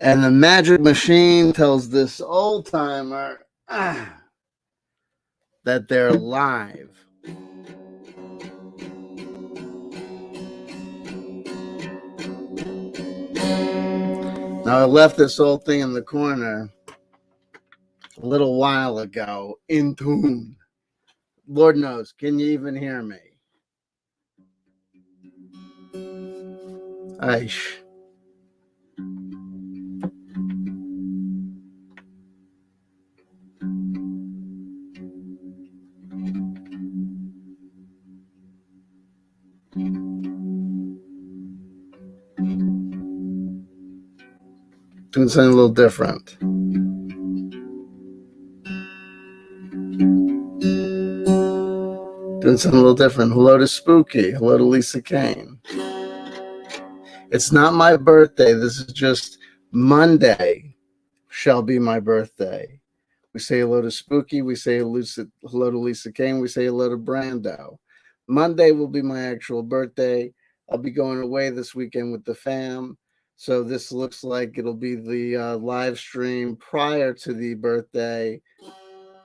And the magic machine tells this old timer that they're live. Now, I left this old thing in the corner a little while ago in tune. Lord knows, can you even hear me? Aish. Doing something a little different. Doing something a little different. Hello to Spooky. Hello to Lisa Kane. It's not my birthday. This is just Monday shall be my birthday. We say hello to Spooky. We say hello to Lisa Kane. We say hello to Brando. Monday will be my actual birthday. I'll be going away this weekend with the fam. So this looks like it'll be the live stream prior to the birthday.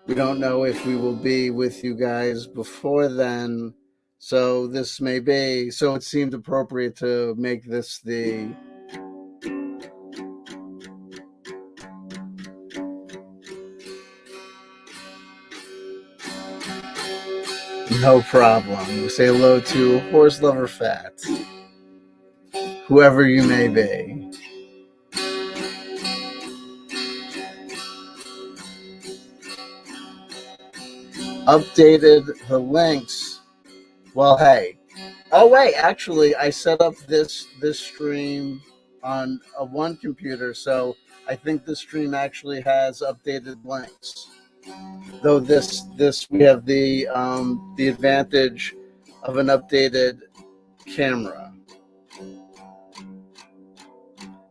We don't know if we will be with you guys before then. So this may be. So it seemed appropriate to make this the no problem. We say hello to Horse Lover Fat, whoever you may be. Updated the links. Well, hey. Oh wait, actually, I set up this stream on one computer, so I think the stream actually has updated links. Though this we have the advantage of an updated camera.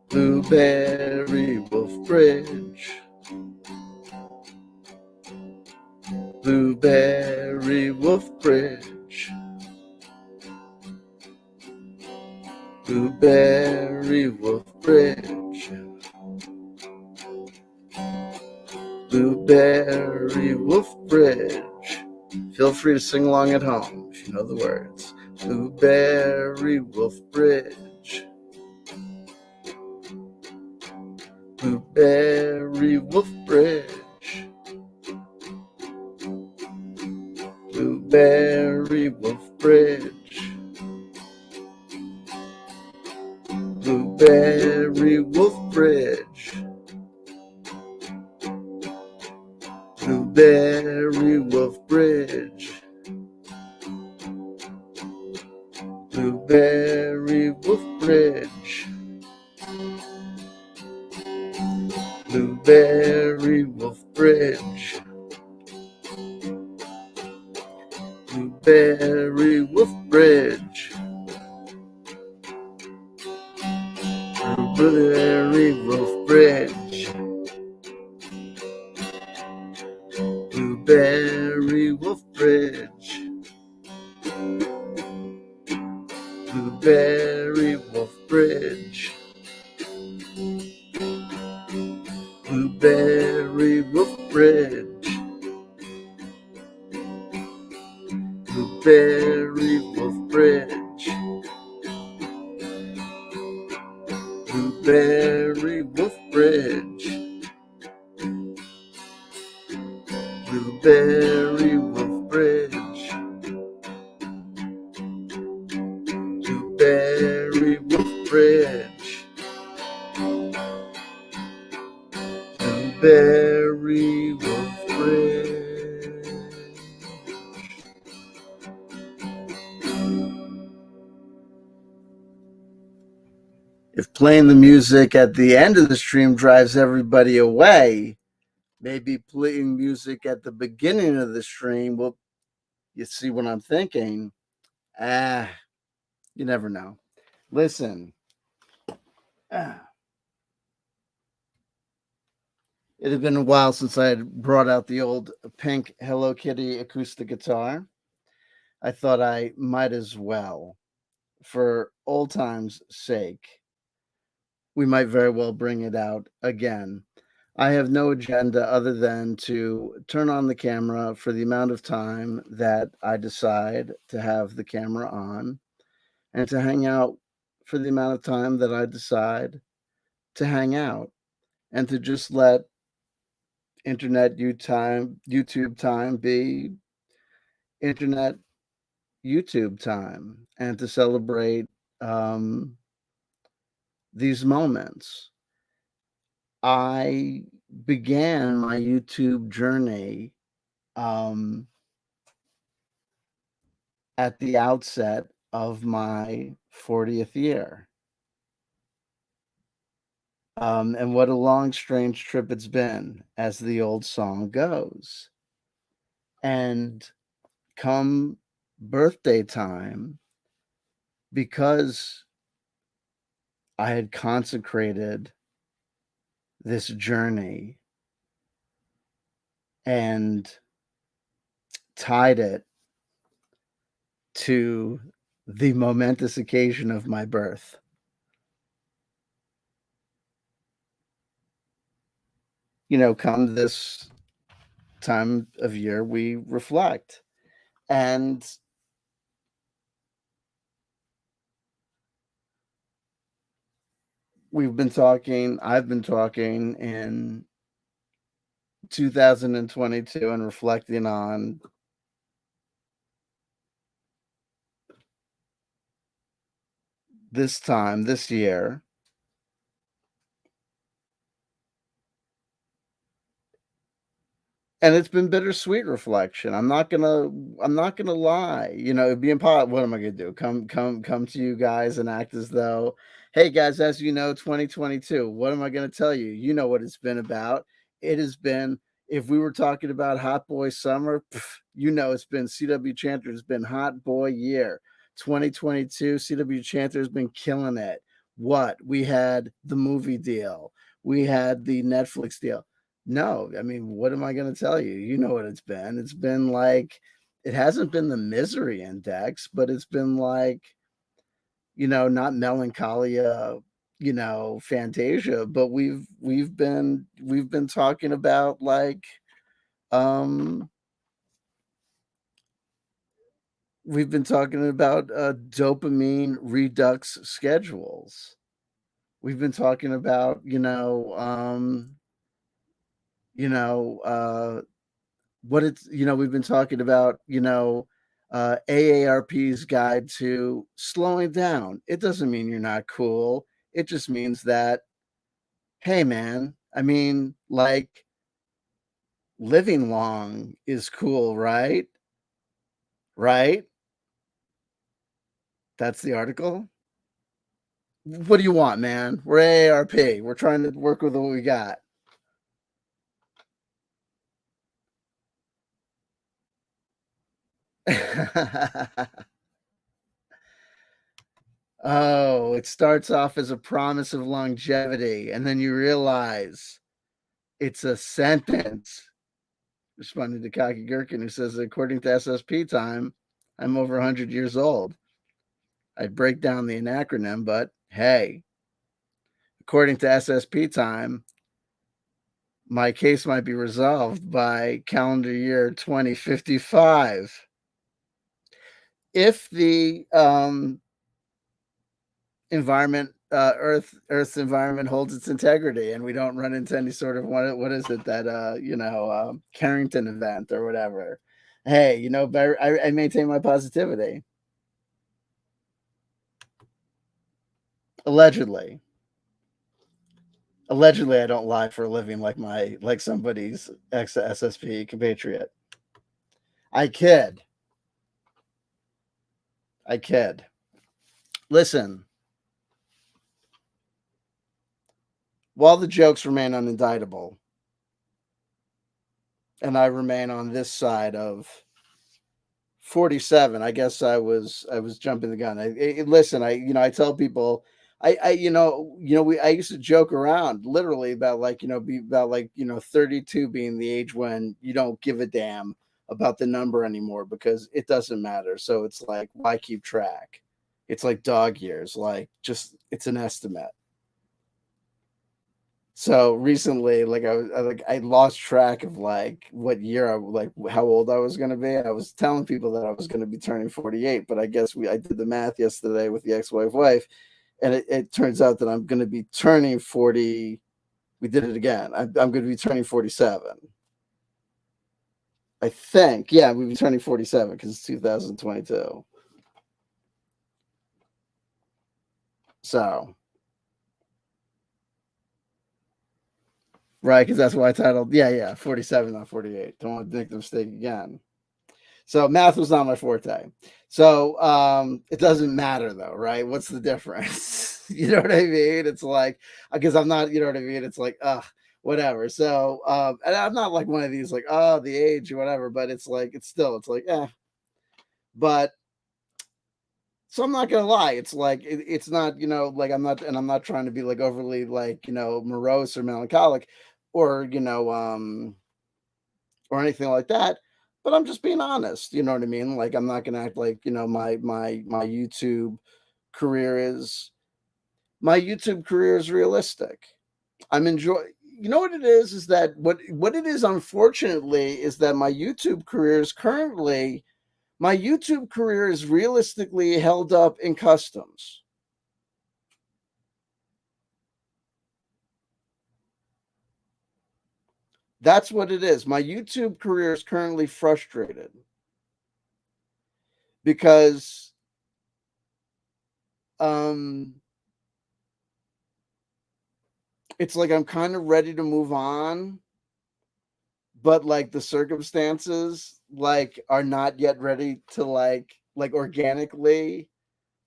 Blueberry Wolf Bridge. Blueberry Wolf Bridge. Blueberry Wolf Bridge. Blueberry Wolf Bridge. Feel free to sing along at home if you know the words. Blueberry Wolf Bridge. Blueberry Wolf Bridge. Blueberry Wolf Bridge. Blueberry Wolf Bridge. Blueberry Wolf Bridge. Blueberry Wolf Bridge. Blueberry Wolf Bridge. Blueberry Wolf Bridge. Blueberry Wolf Bridge. Blueberry Wolf Bridge. Blueberry Wolf Bridge. Blueberry Wolf Bridge. Blueberry Wolf Bridge. Blueberry Wolf Bridge. Blueberry Wolf Bridge. Blueberry Wolf Bridge. Blueberry Wolf Bridge. If playing the music at the end of the stream drives everybody away, maybe playing music at the beginning of the stream, well, you see what I'm thinking? You never know. Listen. It had been a while since I had brought out the old pink Hello Kitty acoustic guitar. I thought I might as well, for old time's sake, we might very well bring it out again. I have no agenda other than to turn on the camera for the amount of time that I decide to have the camera on, and to hang out for the amount of time that I decide to hang out, and to just let YouTube time be internet YouTube time, and to celebrate um, these moments. I began my YouTube journey um, at the outset of my 40th year. And what a long, strange trip it's been, as the old song goes. And come birthday time, because I had consecrated this journey and tied it to the momentous occasion of my birth. Come this time of year, we reflect. And I've been talking in 2022 and reflecting on this year. And it's been bittersweet reflection. I'm not gonna lie. It'd be impossible. What am I gonna do? Come to you guys and act as though, hey guys, as you know, 2022. What am I gonna tell you? You know what it's been about. It has been, if we were talking about Hot Boy Summer, it's been CW Chanter has been Hot Boy Year. 2022, CW Chanter has been killing it. What? We had the movie deal. We had the Netflix deal. No, I mean, what am I gonna tell you? You know what it's been. It's been like, it hasn't been the misery index, but it's been like, not melancholia, Fantasia, but we've been talking about like um we've been talking about dopamine redux schedules. We've been talking about, you know, what it's we've been talking about, AARP's guide to slowing down. It doesn't mean you're not cool. It just means that, hey man, I mean, like, living long is cool, right? Right? That's the article. What do you want, man? We're AARP. We're trying to work with what we got. Oh, it starts off as a promise of longevity, and then you realize it's a sentence. Responding to Cocky Gherkin, who says, according to SSP time, I'm over 100 years old. I'd break down the acronym, but hey, according to SSP time, my case might be resolved by calendar year 2055. If the Earth's environment holds its integrity, and we don't run into any sort of, what is it, that Carrington event or whatever. Hey, I maintain my positivity. Allegedly. Allegedly, I don't lie for a living like somebody's ex SSP compatriot. I kid. I kid. Listen, while the jokes remain unindictable, and I remain on this side of 47, I guess I was jumping the gun. Listen, I tell people, I used to joke around literally about, like, be about, like, 32 being the age when you don't give a damn about the number anymore because it doesn't matter. So it's like, why keep track? It's like dog years, like, just, it's an estimate. So recently, like I lost track of like what year like how old I was gonna be. I was telling people that I was gonna be turning 48, but I guess I did the math yesterday with the ex-wife wife, and it turns out that I'm gonna be turning 40. We did it again. I'm gonna be turning 47. I think. Yeah, we'll be turning 47 because it's 2022. So right, because that's why I titled. Yeah, 47, not 48. Don't want to make the mistake again. So math was not my forte. So it doesn't matter though, right? What's the difference? You know what I mean? It's like because I'm not, you know what I mean? It's like whatever. So and I'm not like one of these like the age or whatever, but it's like it's like but so I'm not gonna lie, it's like it's not, like I'm not trying to be like overly like, morose or melancholic or or anything like that. But I'm just being honest. You know what I mean? Like I'm not gonna act like my my YouTube career is realistic. I'm enjoy. You know what it is that what it is unfortunately is that my YouTube career is realistically held up in customs. That's what it is. My YouTube career is currently frustrated because um it's like I'm kind of ready to move on, but like the circumstances like are not yet ready to like organically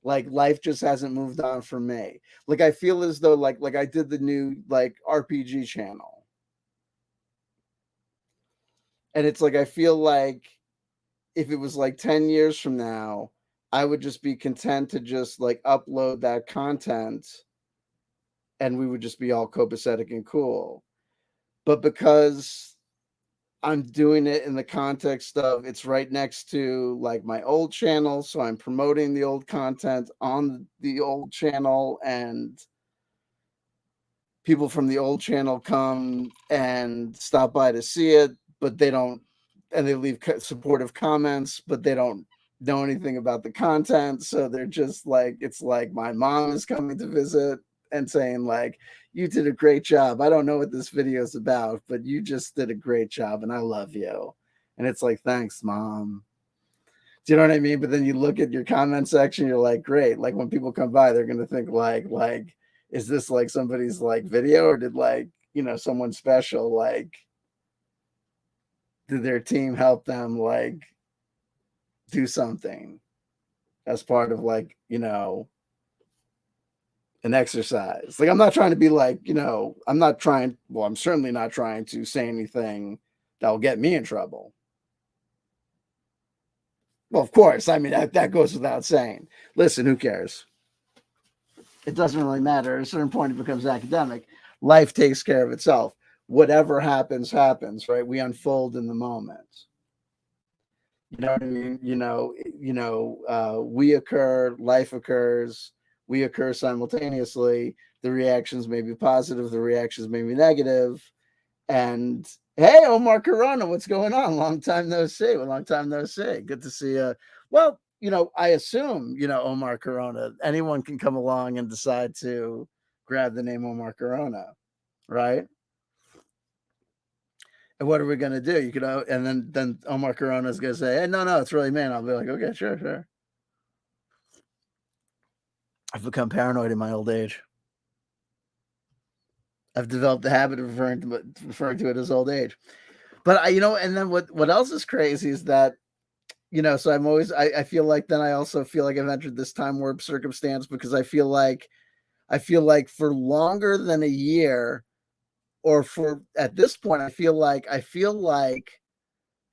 like life just hasn't moved on for me. Like I feel as though like I did the new like RPG channel. And it's like I feel like if it was like 10 years from now, I would just be content to just like upload that content and we would just be all copacetic and cool. But because I'm doing it in the context of it's right next to like my old channel, so I'm promoting the old content on the old channel, and people from the old channel come and stop by to see it, but they don't, and they leave supportive comments, but they don't know anything about the content. So they're just like, it's like my mom is coming to visit and saying, like, you did a great job. I don't know what this video is about, but you just did a great job and I love you. And it's like, thanks, mom. Do you know what I mean? But then you look at your comment section, you're like, great. Like when people come by, they're gonna think like, is this like somebody's like video or did like, someone special like did their team help them like do something as part of like, an exercise. Like I'm not trying to be like, I'm not trying, well, I'm certainly not trying to say anything that will get me in trouble. Well, of course. I mean, that goes without saying. Listen, who cares? It doesn't really matter. At a certain point, it becomes academic. Life takes care of itself. Whatever happens, happens, right? We unfold in the moment. You know what I mean? We occur, life occurs, we occur simultaneously. The reactions may be positive, the reactions may be negative. And hey, Omar Corona, what's going on? Long time no see. Well, long time no see. Good to see you. Well, I assume, Omar Corona, anyone can come along and decide to grab the name Omar Corona, right? And what are we gonna do? You could, and then Omar Corona is gonna say, "Hey, no, it's really me." And I'll be like, "Okay, sure." I've become paranoid in my old age. I've developed the habit of referring to it as old age. But and then what else is crazy is that so I feel like then I also feel like I've entered this time warp circumstance because I feel like for longer than a year or for at this point I feel like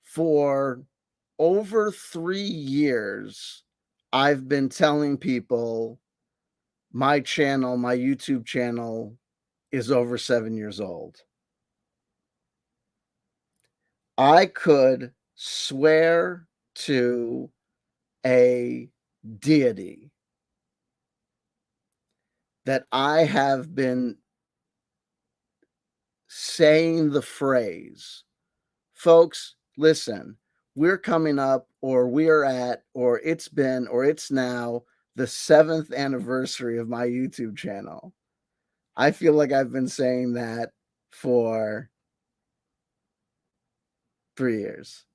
for over 3 years I've been telling people my channel, my YouTube channel is over 7 years old. I could swear to a deity that I have been saying the phrase. Folks, listen, we're coming up, or we are at, or it's been, or it's now the 7th anniversary of my YouTube channel. I feel like I've been saying that for 3 years.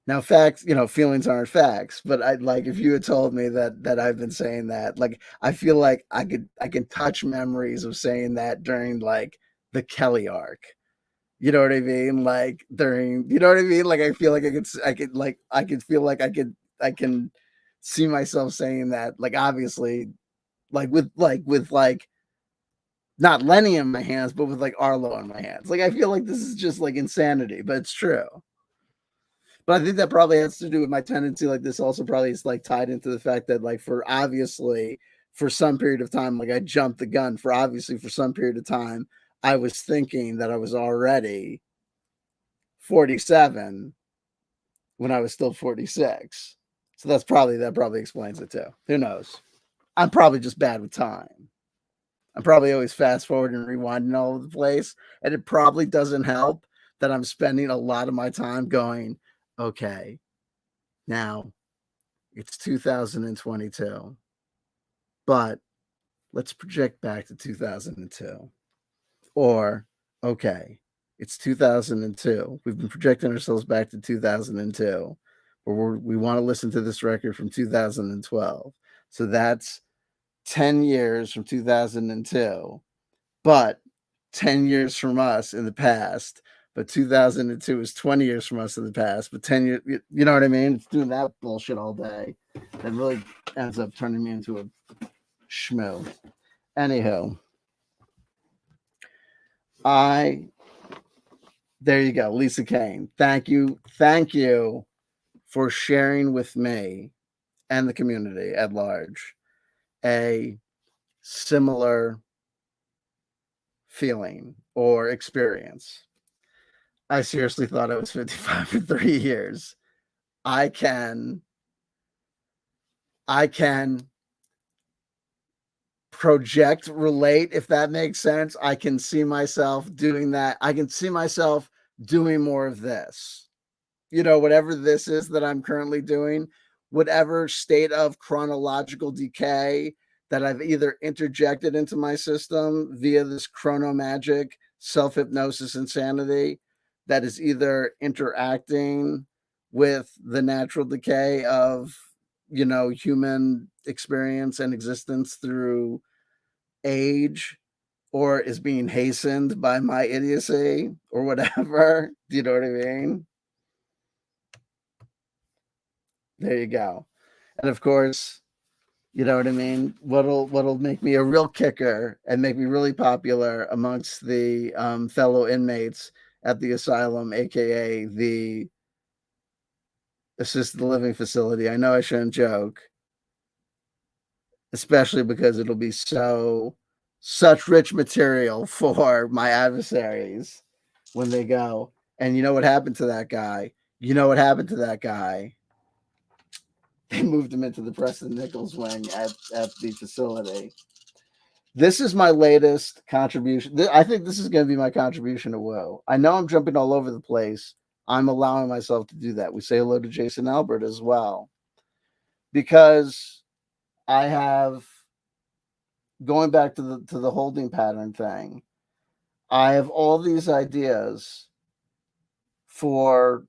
Now, facts, feelings aren't facts, but I like if you had told me that I've been saying that, like I feel like I can touch memories of saying that during like the Kelly arc. You know what I mean? Like during, you know what I mean? Like I feel like I could feel like I can see myself saying that. Like obviously, like with not Lenny in my hands, but with like Arlo in my hands. Like I feel like this is just like insanity, but it's true. But I think that probably has to do with my tendency. Like this also probably is like tied into the fact that like for obviously for some period of time, like I jumped the gun for obviously for some period of time, I was thinking that I was already 47 when I was still 46. So that probably explains it too. Who knows? I'm probably just bad with time. I'm probably always fast forwarding and rewinding all over the place. And it probably doesn't help that I'm spending a lot of my time going, okay, now it's 2022, but let's project back to 2002. Or, okay, it's 2002. We've been projecting ourselves back to 2002, but we want to listen to this record from 2012. So that's 10 years from 2002, but 10 years from us in the past. But 2002 is 20 years from us in the past, but 10 years, you know what I mean? It's doing that bullshit all day. That really ends up turning me into a schmoo. Anyhow, there you go, Lisa Kane. Thank you for sharing with me and the community at large a similar feeling or experience. I seriously thought I was 55 for 3 years. I can project, relate, if that makes sense. I can see myself doing that. I can see myself doing more of this. Whatever this is that I'm currently doing, whatever state of chronological decay that I've either interjected into my system via this chrono magic, self hypnosis insanity that is either interacting with the natural decay of, human experience and existence through age, or is being hastened by my idiocy or whatever. Do you know what I mean? There you go. And of course, you know what I mean? What'll make me a real kicker and make me really popular amongst the fellow inmates at the asylum, aka the assisted living facility. I know I shouldn't joke, especially because it'll be such rich material for my adversaries when they go. And you know what happened to that guy? You know what happened to that guy? They moved him into the Preston Nichols wing at the facility. This is my latest contribution. I think this is going to be my contribution to Whoa. I know I'm jumping all over the place. I'm allowing myself to do that. We say hello to Jason Albert as well. Because I have, going back to the holding pattern thing, I have all these ideas for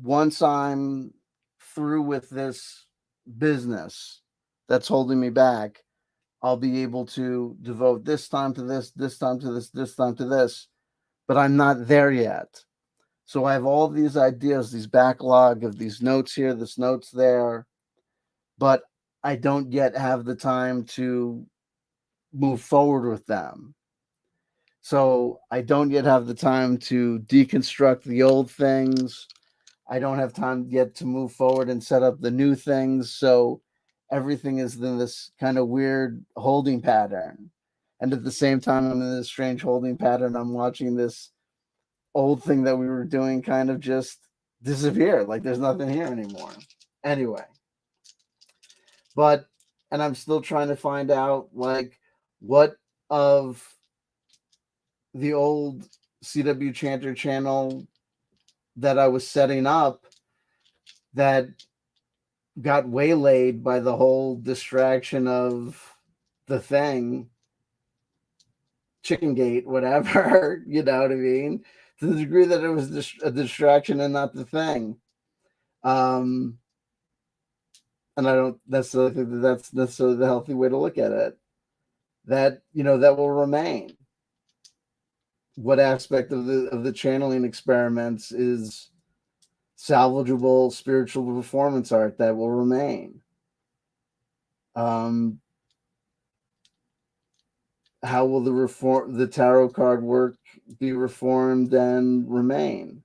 once I'm through with this business that's holding me back, I'll be able to devote this time to this time to this time to this, but I'm not there yet. So I have all these ideas, these backlog of these notes here, this notes there, but I don't yet have the time to move forward with them. So I don't yet have the time to deconstruct the old things. I don't have time yet to move forward and set up the new things. So everything is in this kind of weird holding pattern. And at the same time, I'm in this strange holding pattern. I'm watching this old thing that we were doing kind of just disappear. Like there's nothing here anymore. Anyway, and I'm still trying to find out like what of the old CW Chanter channel that I was setting up that got waylaid by the whole distraction of the thing, Chicken Gate, whatever, you know what I mean? To the degree that it was a distraction and not the thing. And I don't necessarily think that that's necessarily the healthy way to look at it. That, you know, that will remain. What aspect of the channeling experiments is salvageable spiritual performance art that will remain? How will the tarot card work be reformed and remain?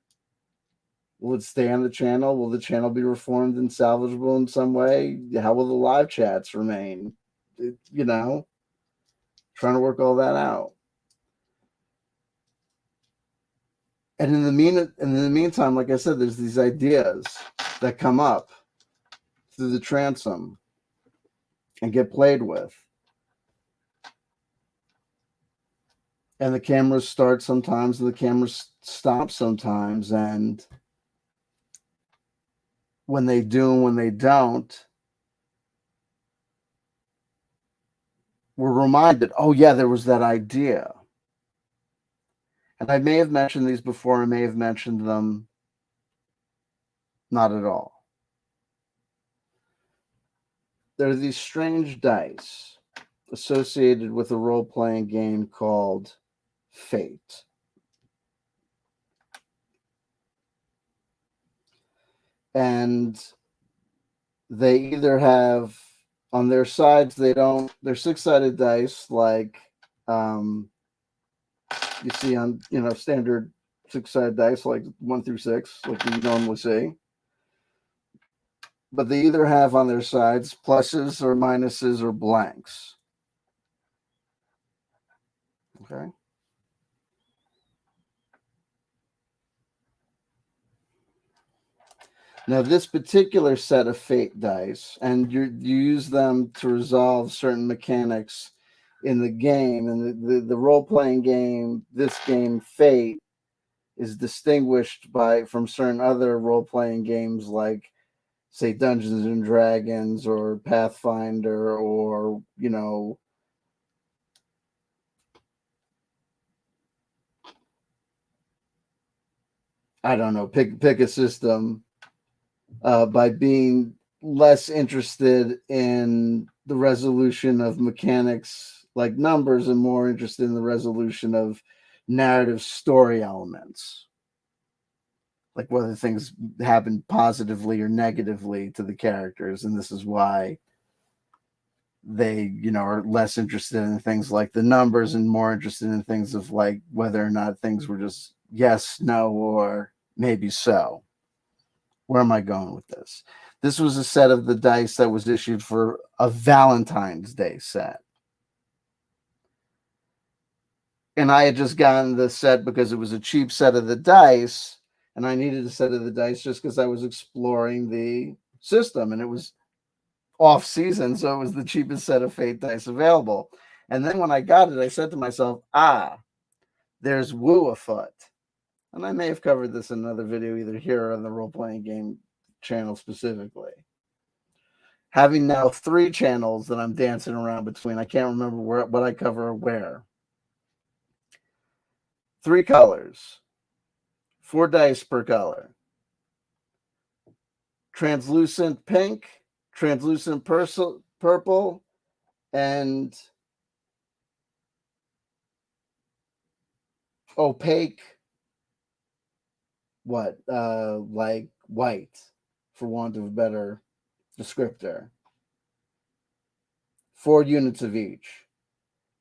Will it stay on the channel? Will the channel be reformed and salvageable in some way? How will the live chats remain? You know, trying to work all that out. And in the meantime, like I said, there's these ideas that come up through the transom and get played with. And the cameras start sometimes, and the cameras stop sometimes. And when they do and when they don't, we're reminded, oh, yeah, there was that idea. And I may have mentioned these before. I may have mentioned them not at all. There are these strange dice associated with a role-playing game called Fate. And they either have on their sides, they're six-sided dice like you see on, you know, standard six-sided dice like 1 through 6, like you normally see. But they either have on their sides pluses or minuses or blanks. Okay. Now, this particular set of fate dice, and you use them to resolve certain mechanics in the game. And the role-playing game, this game, Fate, is distinguished from certain other role-playing games like, say, Dungeons and Dragons or Pathfinder, or, you know, I don't know, pick a system, by being less interested in the resolution of mechanics like numbers and more interested in the resolution of narrative story elements, like whether things happen positively or negatively to the characters. And this is why they, you know, are less interested in things like the numbers and more interested in things of like whether or not things were just yes, no, or maybe so. Where am I going with this? This was a set of the dice that was issued for a Valentine's Day set. And I had just gotten the set because it was a cheap set of the dice, and I needed a set of the dice just because I was exploring the system, and it was off season, so it was the cheapest set of Fate dice available. And then when I got it, I said to myself, there's woo afoot. And I may have covered this in another video, either here or on the role-playing game channel specifically. Having now 3 channels that I'm dancing around between, I can't remember what I cover where. 3 colors, 4 dice per color. Translucent pink, translucent purple, and opaque, like white, for want of a better descriptor. 4 units of each.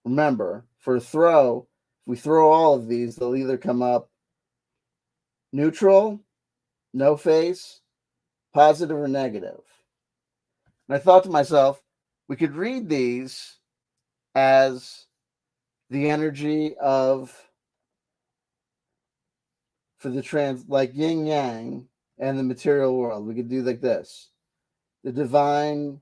Remember, for a throw, if we throw all of these, they'll either come up neutral, no face, positive, or negative. And I thought to myself, we could read these as the energy of, for the like yin yang and the material world. We could do like this: the divine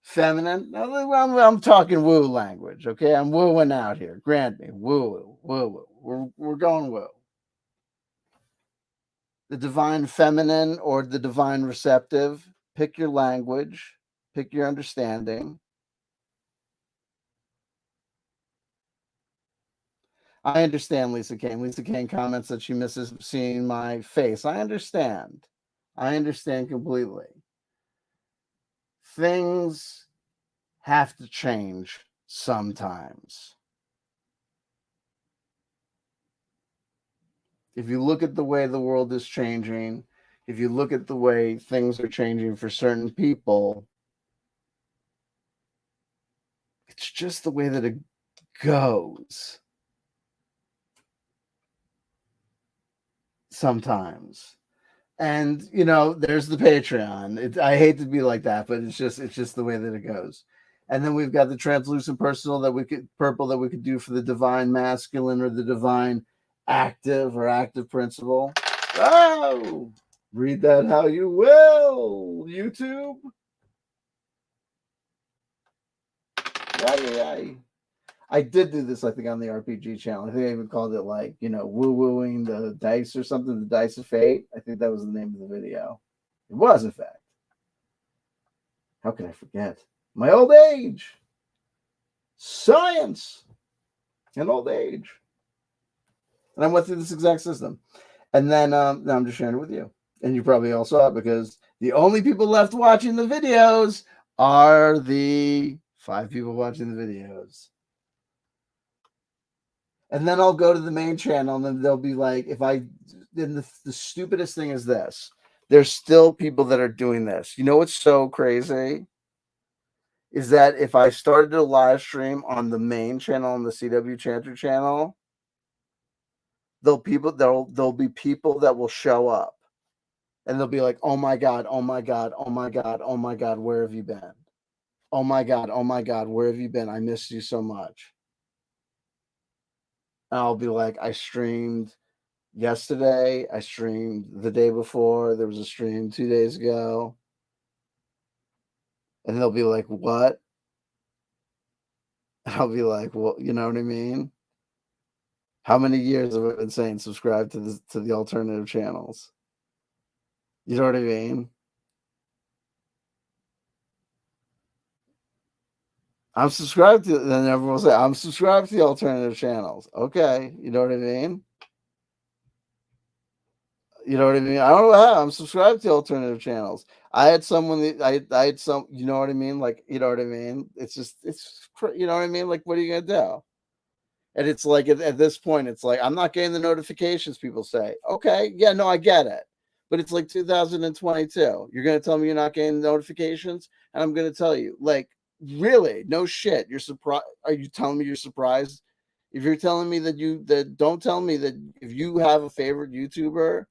feminine. Now, I'm talking woo language, okay? I'm wooing out here. Grant me, woo. We're going woo. The divine feminine or the divine receptive. Pick your language. Pick your understanding. I understand Lisa Kane. Lisa Kane comments that she misses seeing my face. I understand. I understand completely. Things have to change sometimes. If you look at the way the world is changing, if you look at the way things are changing for certain people, it's just the way that it goes sometimes. And there's the Patreon. I hate to be like that, but it's just the way that it goes. And then we've got the translucent purple that we could do for the divine masculine or the divine active principle. Oh, read that how you will, YouTube. Yay. I did do this, I think, on the RPG channel. I think I even called it woo-wooing the dice or something, the dice of fate. I think that was the name of the video. It was, in fact. How could I forget? My old age. Science and old age. And I went through this exact system. And then now I'm just sharing it with you. And you probably all saw it because the only people left watching the videos are the 5 people watching the videos. And then I'll go to the main channel and then they'll be like, then the stupidest thing is this. There's still people that are doing this. You know what's so crazy? Is that if I started a live stream on the main channel, on the CW Chanter channel, there'll be people that will show up and they'll be like, oh my God, where have you been? Oh my God, where have you been? I missed you so much. And I'll be like, I streamed yesterday, I streamed the day before, there was a stream 2 days ago. And they'll be like, what? And I'll be like, well, you know what I mean? How many years have I been saying subscribe to the alternative channels? You know what I mean? I'm subscribed to, then everyone will say, I'm subscribed to the alternative channels. Okay, you know what I mean? You know what I mean? I don't know how. I'm subscribed to alternative channels. I had someone that I had some, you know what I mean? Like, you know what I mean? It's you know what I mean? Like, what are you gonna do? And it's like at this point, it's like I'm not getting the notifications. People say, okay, yeah, no, I get it, but it's like 2022. You're gonna tell me you're not getting notifications, and I'm gonna tell you, like, really, no shit. You're surprised? Are you telling me you're surprised? If you're telling me don't tell me that if you have a favorite YouTuber.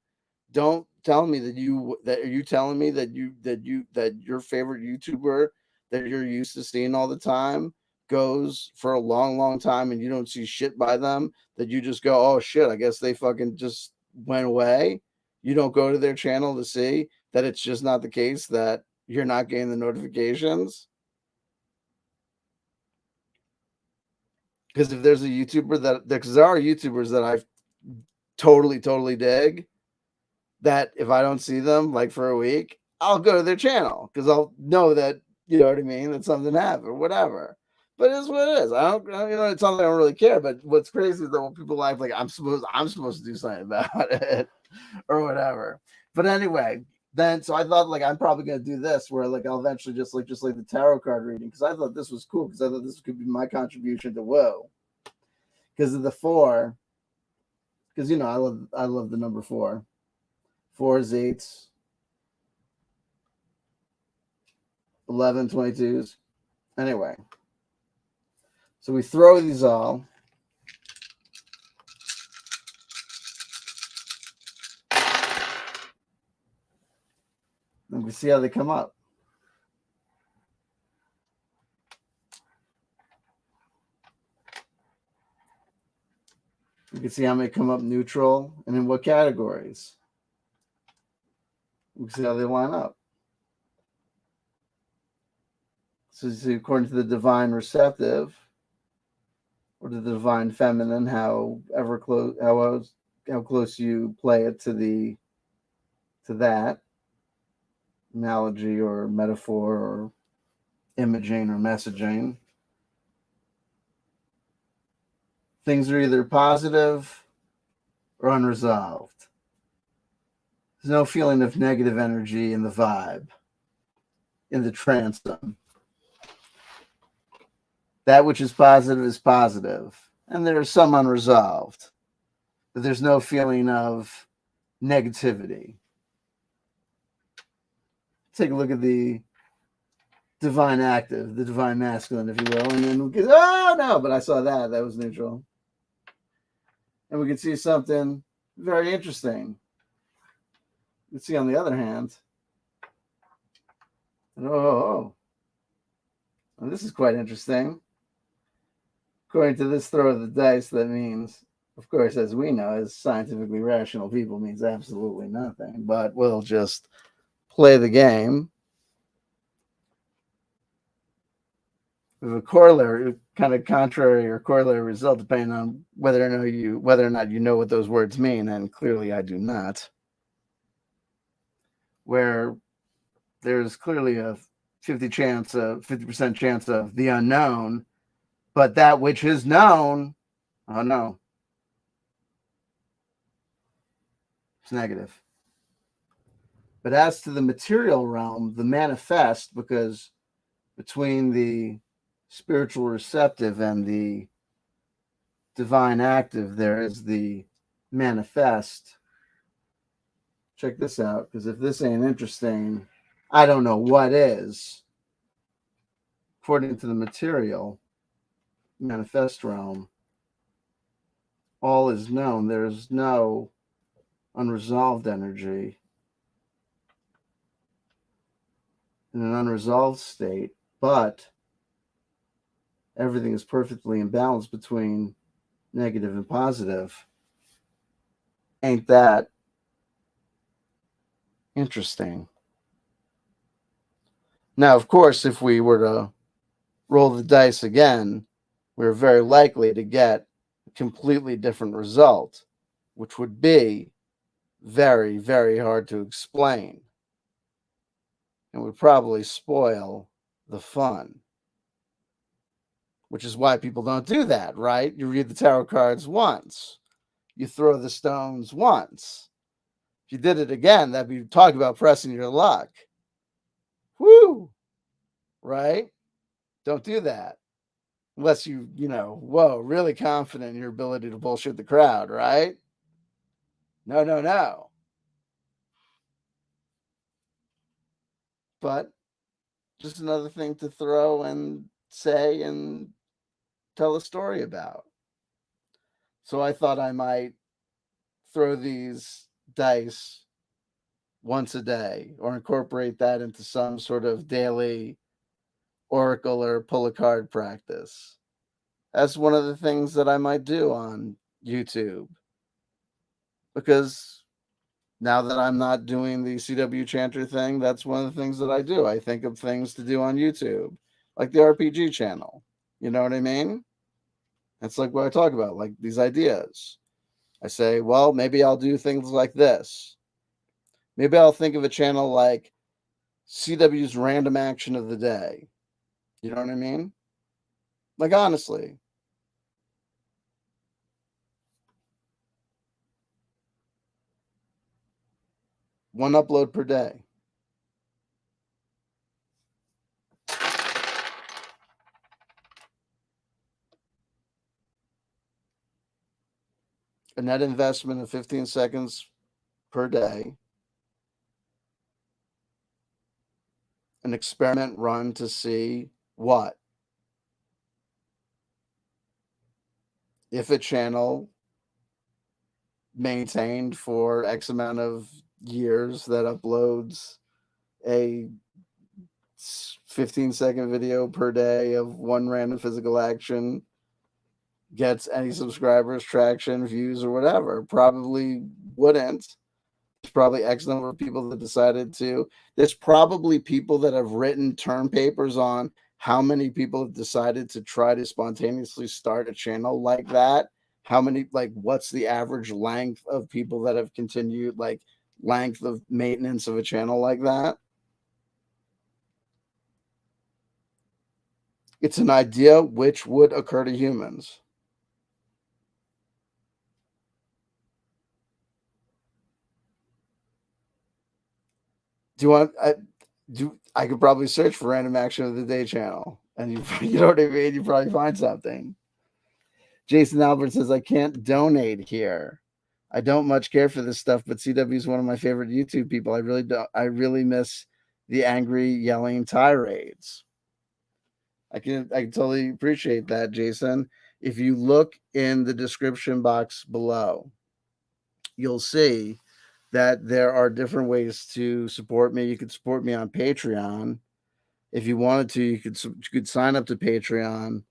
Don't tell me are you telling me that your favorite YouTuber that you're used to seeing all the time goes for a long time and you don't see shit by them, that you just go, oh shit, I guess they fucking just went away. You don't go to their channel to see that it's just not the case, that you're not getting the notifications. Because if there's a YouTuber because there are YouTubers that I totally dig, that if I don't see them like for a week, I'll go to their channel because I'll know that, you know what I mean, that something happened or whatever. But it's what it is. I don't, it's something I don't really care. But what's crazy is that when people act like I'm supposed to do something about it or whatever. But anyway, then so I thought like I'm probably gonna do this where like I'll eventually just like the tarot card reading, because I thought this was cool, because I thought this could be my contribution to Whoa. Because of the 4, because I love the number 4. 4s, 8s, 11, 22s. Anyway, so we throw these all. And we see how they come up. We can see how they come up neutral and in what categories. We can see how they line up. So according to the divine receptive or the divine feminine, how close you play it to that analogy or metaphor or imaging or messaging, things are either positive or unresolved. There's no feeling of negative energy in the vibe, in the transom. That which is positive, and there's some unresolved, but there's no feeling of negativity. Take a look at the divine active, the divine masculine, if you will, and then we get, oh no, but I saw that was neutral. And we can see something very interesting. You can see on the other hand, oh, well, this is quite interesting. According to this throw of the dice, that means, of course, as we know, as scientifically rational people, means absolutely nothing, but we'll just play the game. With a corollary, kind of contrary or corollary result, depending on whether or not you know what those words mean, and clearly I do not. Where there's clearly a 50% chance of the unknown, but that which is known, oh no, it's negative. But as to the material realm, the manifest, because between the spiritual receptive and the divine active, there is the manifest. Check this out, because if this ain't interesting, I don't know what is. According to the material manifest realm, all is known. There is no unresolved energy in an unresolved state, but everything is perfectly in balance between negative and positive. Ain't that interesting? Now, of course, if we were to roll the dice again, we're very likely to get a completely different result, which would be very, very hard to explain and would probably spoil the fun. Which is why people don't do that, right? You read the tarot cards once. You throw the stones once. If you did it again, that'd be talking about pressing your luck. Woo! Right? Don't do that. Unless really confident in your ability to bullshit the crowd, right? No. But just another thing to throw and say and tell a story about. So I thought I might throw these dice once a day or incorporate that into some sort of daily oracle or pull a card practice. That's one of the things that I might do on YouTube. Because now that I'm not doing the CW Chanter thing, that's one of the things that I do. I think of things to do on YouTube, like the RPG channel. You know what I mean? That's like what I talk about, like these ideas. I say, well, maybe I'll do things like this. Maybe I'll think of a channel like CW's Random Action of the Day. You know what I mean? Like, honestly. One upload per day. A net investment of 15 seconds per day. An experiment run to see what? If a channel maintained for X amount of years that uploads a 15-second video per day of one random physical action gets any subscribers, traction, views, or whatever. Probably wouldn't. There's probably X number of people that decided to. There's probably people that have written term papers on how many people have decided to try to spontaneously start a channel like that? How many, like, what's the average length of people that have continued, like, length of maintenance of a channel like that? It's an idea which would occur to humans. Do you want I could probably search for Random Action of the Day channel, and you you know what I mean? You probably find something. Jason Albert says, "I can't donate here. I don't much care for this stuff, but CW is one of my favorite YouTube people. I really don't. I really miss the angry yelling tirades." I can totally appreciate that, Jason. If you look in the description box below, you'll see that there are different ways to support me. You could support me on Patreon. If you wanted to, you could sign up to Patreon,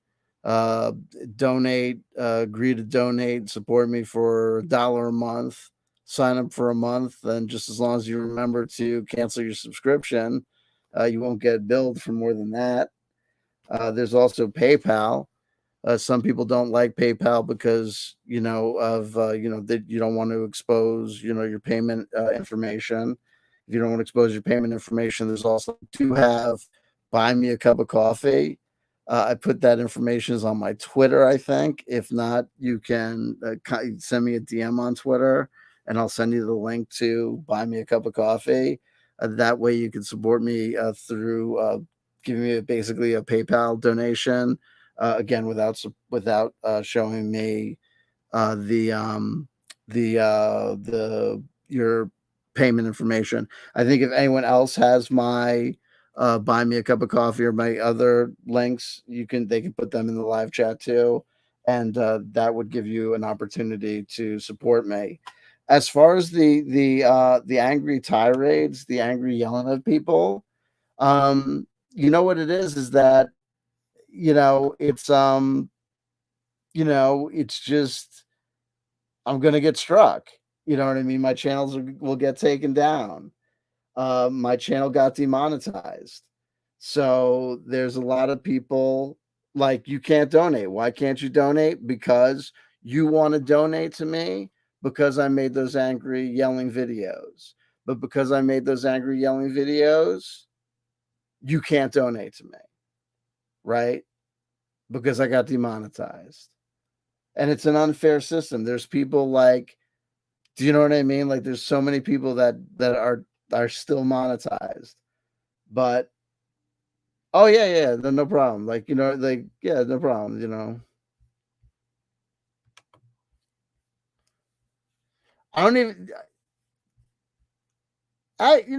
uh, donate, agree to donate, support me for $1 a month. Sign up for a month, and just as long as you remember to cancel your subscription, you won't get billed for more than that. There's also PayPal. Some people don't like PayPal because that you don't want to expose your payment information. If you don't want to expose your payment information, there's also to have buy me a cup of coffee. I put that information is on my Twitter, I think. If not, you can send me a DM on Twitter, and I'll send you the link to buy me a cup of coffee. That way, you can support me through giving me basically a PayPal donation. Again, without showing me the your payment information. I think if anyone else has my buy me a cup of coffee or my other links, they can put them in the live chat too, and that would give you an opportunity to support me. As far as the angry tirades, the angry yelling at people, you know what it is that it's just I'm gonna get struck. You know what I mean? My channels will get taken down. My channel got demonetized. So there's a lot of people like, you can't donate. Why can't you donate? Because you want to donate to me because I made those angry yelling videos. But because I made those angry yelling videos, you can't donate to me, right? Because I got demonetized. And it's an unfair system. There's people like, do you know what I mean? Like, there's so many people that are still monetized, but oh yeah, yeah, no problem. Like, like, yeah, no problem. I don't even.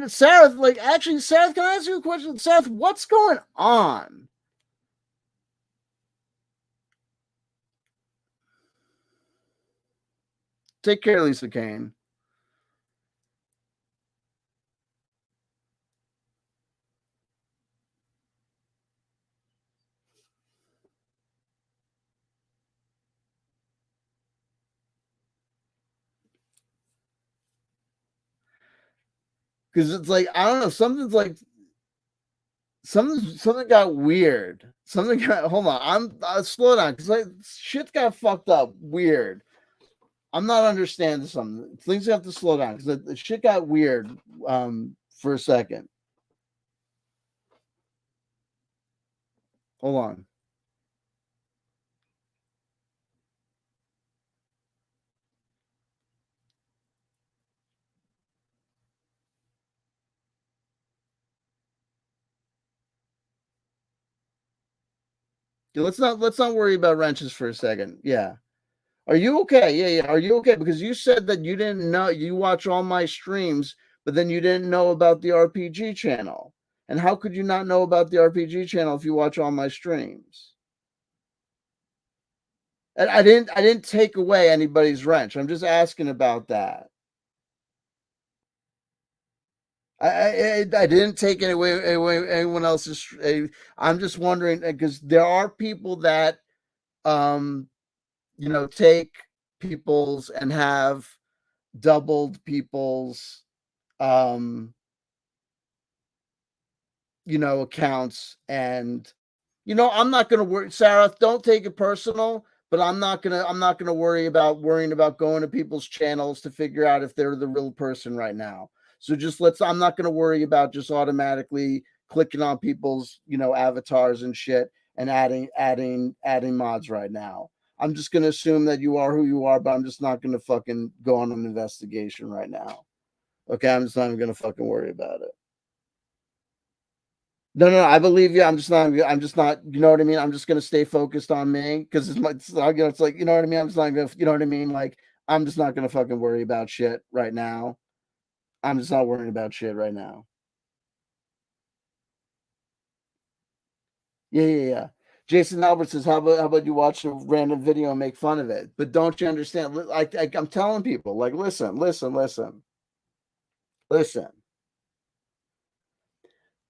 Sarah, like, actually, Sarah, can I ask you a question? Sarah, what's going on? Take care, Lisa Kane. Because it's like, I don't know, something got weird. Hold on, slow down, because like, shit got fucked up weird. I'm not understanding something. Things have to slow down because the shit got weird for a second. Hold on. Let's not worry about wrenches for a second. Yeah. Are you okay? Yeah, yeah. Are you okay? Because you said that you didn't know, you watch all my streams, but then you didn't know about the RPG channel. And how could you not know about the RPG channel if you watch all my streams? And I didn't take away anybody's wrench. I'm just asking about that. I didn't take away anyone else's. I'm just wondering because there are people that um take people's and have doubled people's um accounts and I'm not going to worry, Sarah, don't take it personal, but I'm not going to worrying about going to people's channels to figure out if they're the real person right now. So I'm not going to worry about just automatically clicking on people's, avatars and shit and adding mods right now. I'm just going to assume that you are who you are, but I'm just not going to fucking go on an investigation right now. Okay, I'm just not even going to fucking worry about it. No, no, I believe you. I'm just not, you know what I mean? I'm just going to stay focused on me because it's like, you know what I mean? I'm just not going to, you know what I mean? Like, I'm just not going to fucking worry about shit right now. I'm just not worrying about shit right now. Yeah, yeah, yeah. Jason Albert says, how about you watch a random video and make fun of it? But don't you understand? I'm telling people, like, listen, listen, listen, listen.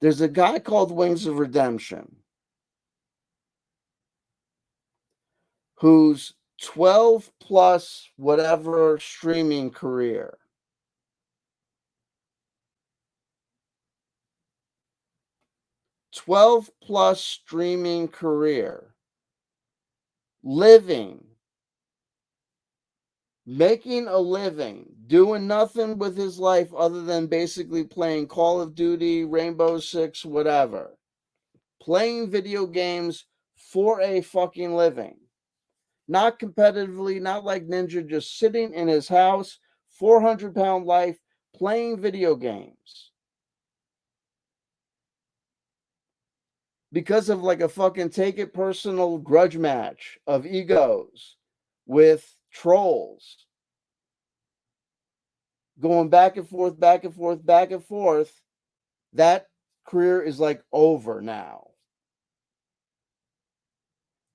There's a guy called Wings of Redemption whose 12 plus whatever streaming career 12 plus streaming career, living, making a living, doing nothing with his life other than basically playing Call of Duty, Rainbow Six, whatever, playing video games for a fucking living, not competitively, not like Ninja, just sitting in his house, 400-pound life, playing video games. Because of like a fucking take it personal grudge match of egos with trolls going back and forth, back and forth, back and forth, that career is like over now.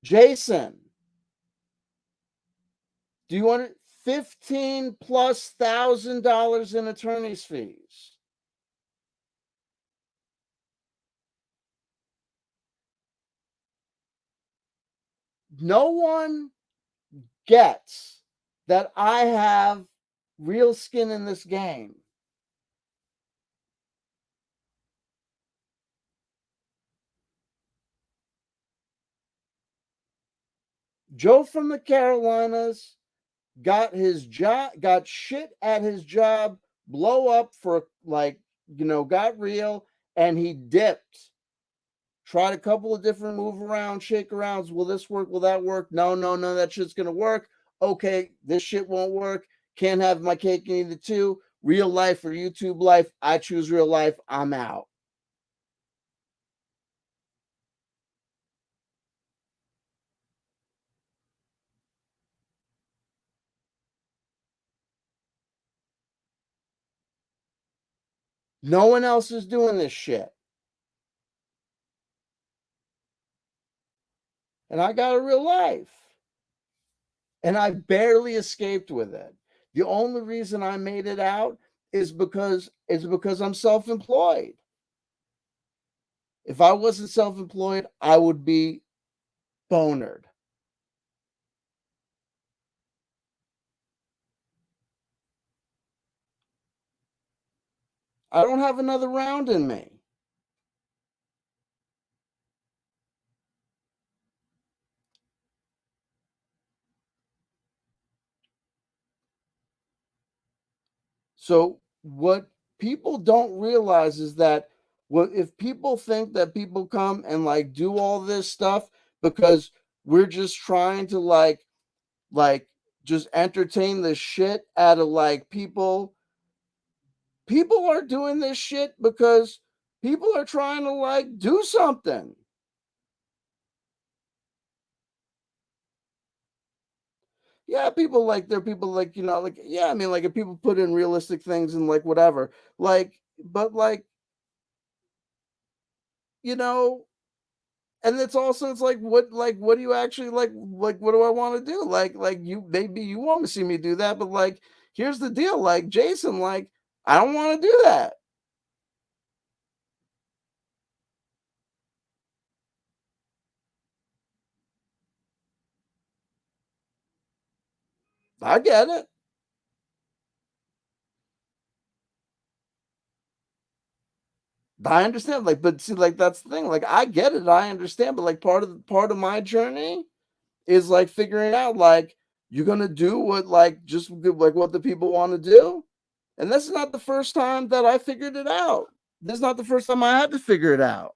Jason, do you want 15 plus $1,000 in attorney's fees? No one gets that I have real skin in this game. Joe from the Carolinas got shit at his job, blow up for like, got real, and he dipped. Tried a couple of different move around, shake arounds. Will this work? Will that work? No, no, no, that shit's gonna work. Okay, this shit won't work. Can't have my cake and eat it too. Real life or YouTube life. I choose real life. I'm out. No one else is doing this shit. And I got a real life. And I barely escaped with it. The only reason I made it out is because I'm self-employed. If I wasn't self-employed, I would be bonered. I don't have another round in me. So what people don't realize is that if people think that people come and like do all this stuff because we're just trying to like just entertain the shit out of like people are doing this shit because people are trying to like do something. Yeah, people like there are people like like yeah, I mean like if people put in realistic things and like whatever, like but like you know and it's like what do you actually like what do I want to do like you maybe you want to see me do that but like here's the deal like Jason like I don't want to do that. I get it. I understand, like, but see, like, that's the thing. Like, I get it, I understand, but like part of my journey is like figuring out, like, you're gonna do what, like, just like what the people want to do. And this is not the first time that I figured it out. This is not the first time I had to figure it out.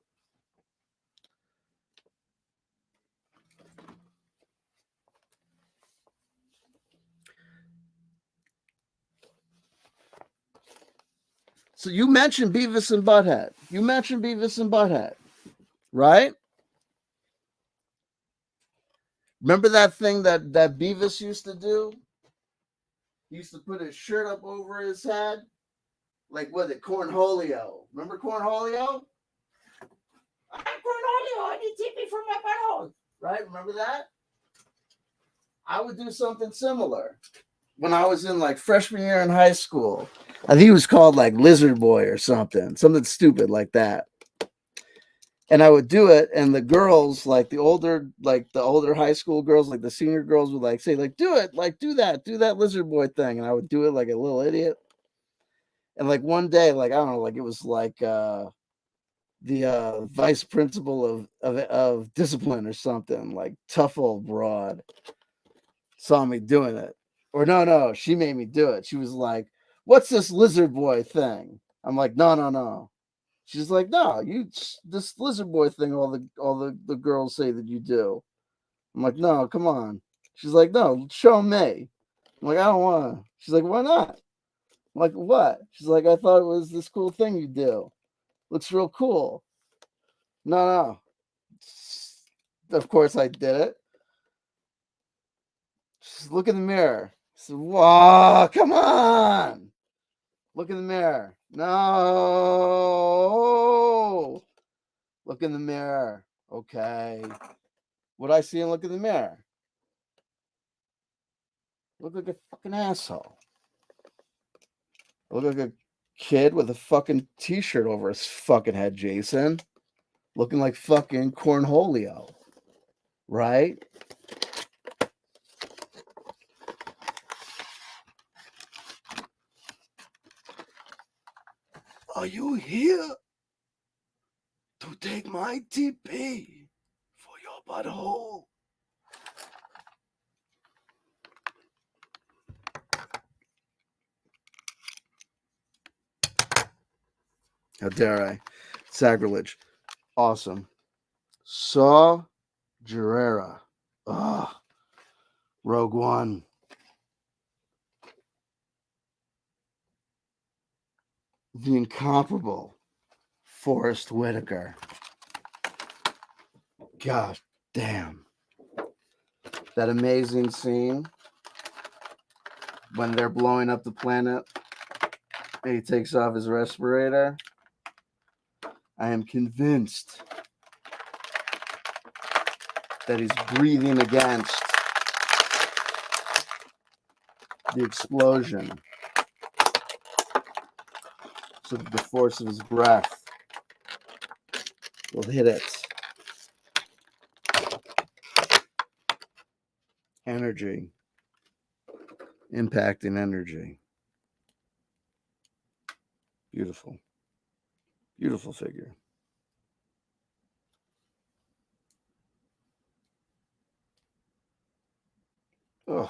So you mentioned Beavis and Butthead. You mentioned Beavis and Butthead, right? Remember that thing that Beavis used to do? He used to put his shirt up over his head, like what it Cornholio. Remember Cornholio? I'm Cornholio. I need TP for my butthole. Right? Remember that? I would do something similar when I was in like freshman year in high school. I think it was called like Lizard Boy or something stupid like that. And I would do it, and the girls, like the older high school girls, like the senior girls, would like say, like, do it, like do that Lizard Boy thing, and I would do it like a little idiot. And like one day, like I don't know, like it was like the vice principal of discipline or something, like tough old broad, saw me doing it, or no, she made me do it. She was like, "What's this Lizard Boy thing?" I'm like, no. She's like, no, this Lizard Boy thing. All the girls say that you do. I'm like, no, come on. She's like, no, show me. I'm like, I don't want to. She's like, why not? I'm like, what? She's like, I thought it was this cool thing you do. Looks real cool. No. Of course I did it. She's look in the mirror. I said, whoa, come on. Look in the mirror. No. Look in the mirror. Okay. What I see and look in the mirror? Look like a fucking asshole. Look like a kid with a fucking t-shirt over his fucking head, Jason. Looking like fucking Cornholio. Right? Are you here to take my TP for your butthole? How dare I? Sacrilege. Awesome. Saw Gerrera. Rogue One. The incomparable Forrest Whitaker. God damn. That amazing scene when they're blowing up the planet and he takes off his respirator. I am convinced that he's breathing against the explosion. So the force of his breath will hit it. Energy. Impacting energy. Beautiful. Beautiful figure. Ugh.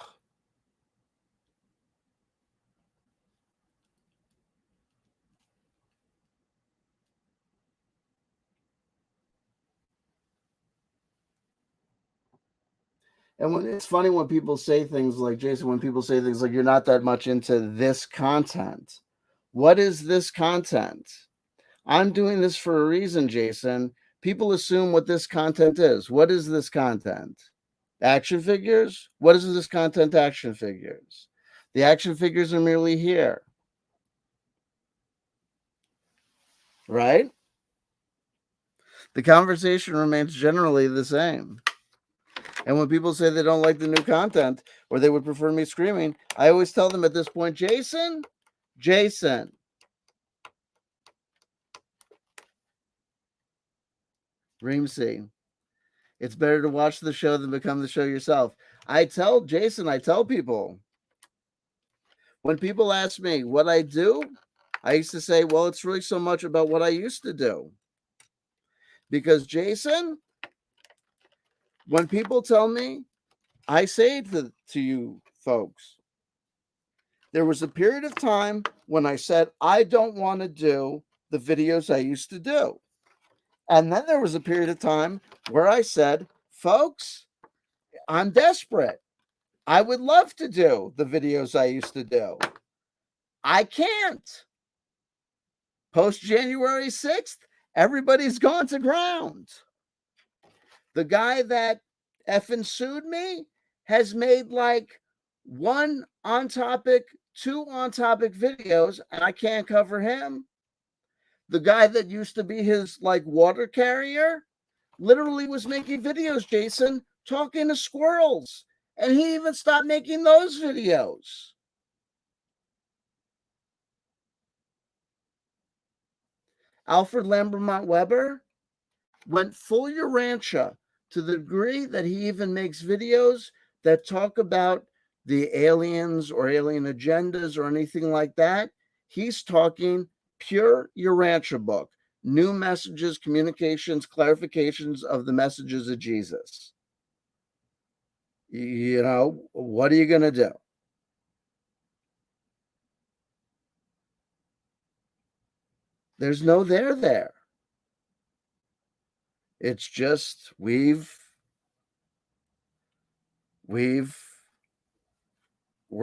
And when it's funny when people say things like, Jason, when people say things like, you're not that much into this content. What is this content? I'm doing this for a reason, Jason. People assume what this content is. What is this content? Action figures? What is this content? Action figures. The action figures are merely here. Right? The conversation remains generally the same. And when people say they don't like the new content or they would prefer me screaming, I always tell them at this point, Jason, Reamsey, it's better to watch the show than become the show yourself. I tell people, when people ask me what I do, I used to say, well, it's really so much about what I used to do. Because Jason, when people tell me, I say to you folks, there was a period of time when I said, I don't want to do the videos I used to do. And then there was a period of time where I said, folks, I'm desperate. I would love to do the videos I used to do. I can't. Post January 6th, everybody's gone to ground. The guy that effing sued me has made like 1 on topic, 2 on topic videos, and I can't cover him. The guy that used to be his like water carrier literally was making videos, Jason, talking to squirrels. And he even stopped making those videos. Alfred Lambermont Weber went full Urantia to the degree that he even makes videos that talk about the aliens or alien agendas or anything like that. He's talking pure Urantia book, new messages, communications, clarifications of the messages of Jesus. You know, what are you going to do? There's no there. It's just we're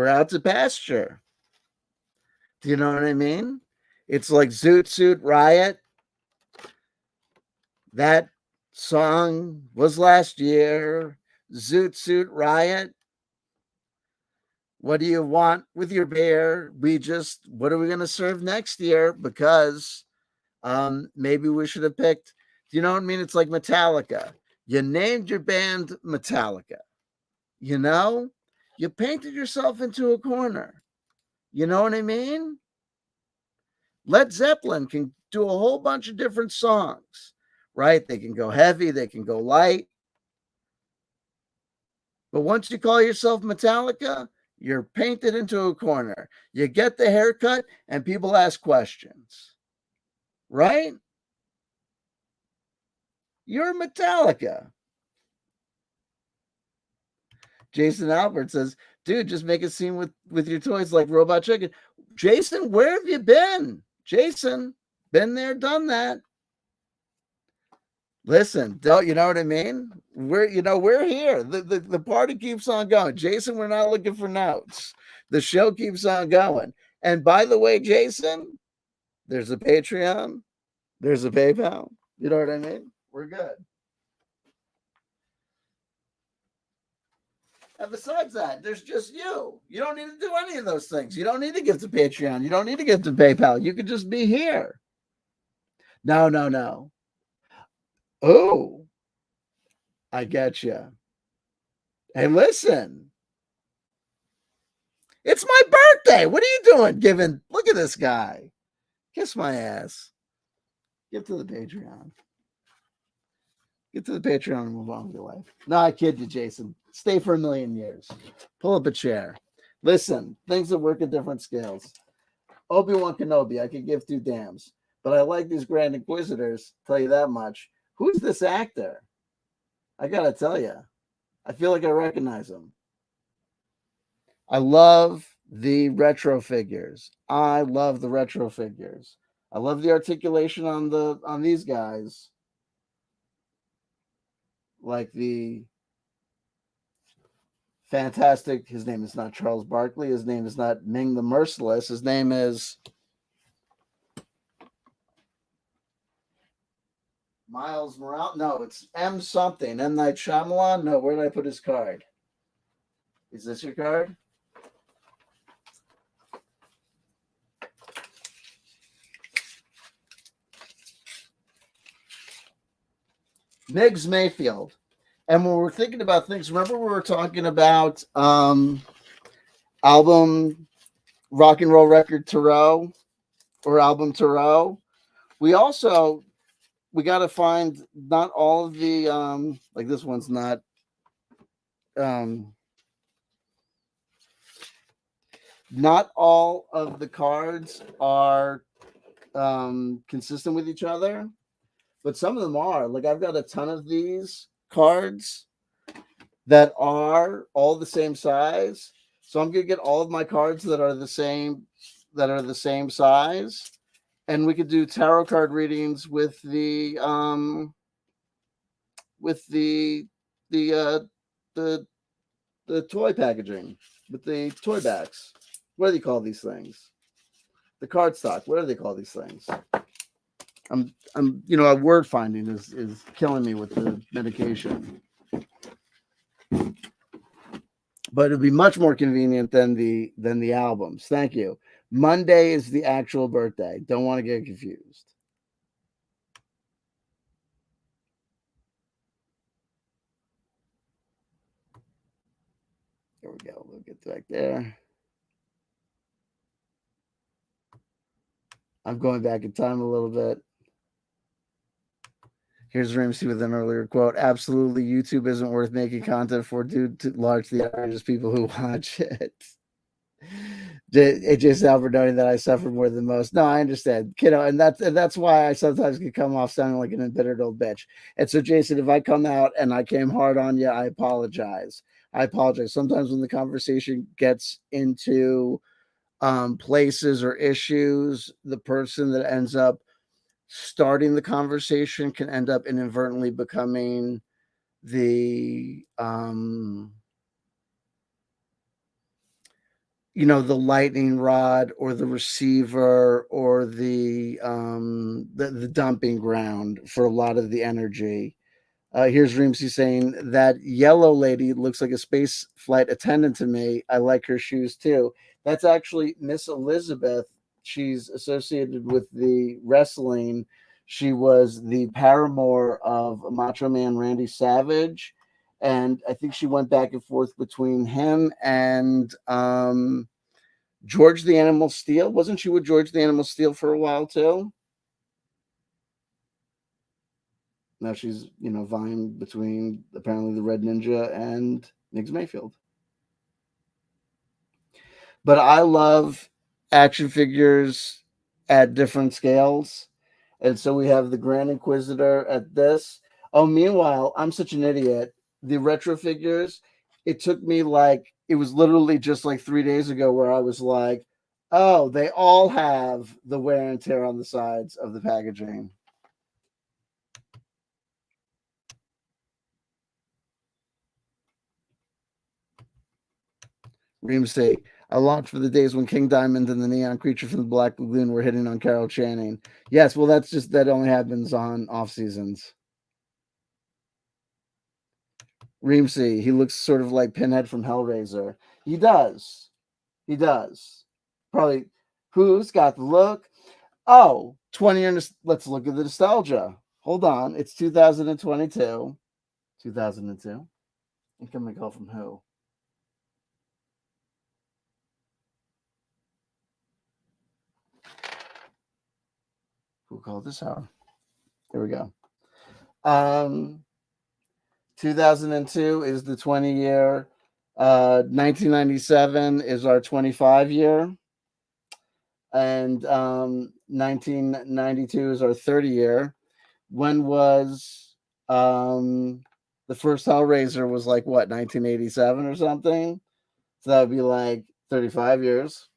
out to pasture. Do you know what I mean? It's like Zoot Suit Riot. That song was last year. Zoot Suit Riot. What do you want with your beer? What are we going to serve next year? Because maybe we should have picked, do you know what I mean? It's like Metallica. You named your band Metallica. You know, you painted yourself into a corner. You know what I mean? Led Zeppelin can do a whole bunch of different songs, right? They can go heavy, they can go light. But once you call yourself Metallica, you're painted into a corner. You get the haircut and people ask questions, right? You're Metallica. Jason Albert says, dude, just make a scene with your toys like Robot Chicken. Jason, where have you been? Jason, been there, done that. Listen, don't you know what I mean? We're here. The party keeps on going. Jason, we're not looking for notes. The show keeps on going. And by the way, Jason, there's a Patreon, there's a PayPal. You know what I mean? We're good. And besides that, there's just you. You don't need to do any of those things. You don't need to give to Patreon. You don't need to give to PayPal. You could just be here. No. Oh, I get you. Hey, listen. It's my birthday. What are you doing? Look at this guy. Kiss my ass. Get to the Patreon. Get to the Patreon and move on with your life. No, I kid you, Jason. Stay for 1,000,000 years. Pull up a chair. Listen, things that work at different scales. Obi-Wan Kenobi, I could give 2 damns. But I like these Grand Inquisitors, tell you that much. Who's this actor? I gotta tell you. I feel like I recognize him. I love the retro figures. I love the articulation on these guys. Like the fantastic, his name is not Charles Barkley. His name is not Ming the Merciless. His name is Miles Morales. No, it's M something. M. Night Shyamalan. No, where did I put his card? Is this your card? Miggs Mayfield. And when we're thinking about things, remember we were talking about album Rock and Roll Record Tarot or album Tarot? We got to find not all of the like this one's not not all of the cards are consistent with each other, but some of them are. Like I've got a ton of these cards that are all the same size. So I'm gonna get all of my cards that are the same size, and we could do tarot card readings with with the the the toy packaging, with the toy backs. What do they call these things? The card stock. What do they call these things? A word finding is killing me with the medication. But it'd be much more convenient than the albums. Thank you. Monday is the actual birthday. Don't want to get confused. There we go. We'll get back there. I'm going back in time a little bit. Here's Ramsey with an earlier quote. Absolutely, YouTube isn't worth making content for due to largely outrageous people who watch it. AJ Salver noting that I suffer more than most. No, I understand, kiddo, and that's why I sometimes can come off sounding like an embittered old bitch. And so, Jason, if I come out and I came hard on you, I apologize. I apologize. Sometimes when the conversation gets into places or issues, the person that ends up starting the conversation can end up inadvertently becoming the the lightning rod or the receiver or the dumping ground for a lot of the energy. Here's Reemsy saying that yellow lady looks like a space flight attendant to me. I like her shoes too. That's actually Miss Elizabeth. She's associated with the wrestling. She was the paramour of Macho Man Randy Savage, and I think she went back and forth between him and George the Animal Steel. Wasn't she with George the Animal Steel for a while too? Now she's, vying between apparently the Red Ninja and Niggs Mayfield. But I love action figures at different scales. And so we have the Grand Inquisitor at this. Oh, meanwhile, I'm such an idiot. The retro figures, it took me it was literally just like 3 days ago where I was like, oh, they all have the wear and tear on the sides of the packaging. Reams say, I launched for the days when King Diamond and the Neon Creature from the Black Lagoon were hitting on Carol Channing. Yes, well, that only happens on off seasons. Reamsey, he looks sort of like Pinhead from Hellraiser. He does. He does. Probably. Who's got the look? Oh, 20 years. Let's look at the nostalgia. Hold on. It's 2022. 2002. Incoming call from who? Who called this hour? Here we go. 2002 is the 20 year. 1997 is our 25 year. And 1992 is our 30 year. When was the first Hellraiser was like what, 1987 or something? So that would be like 35 years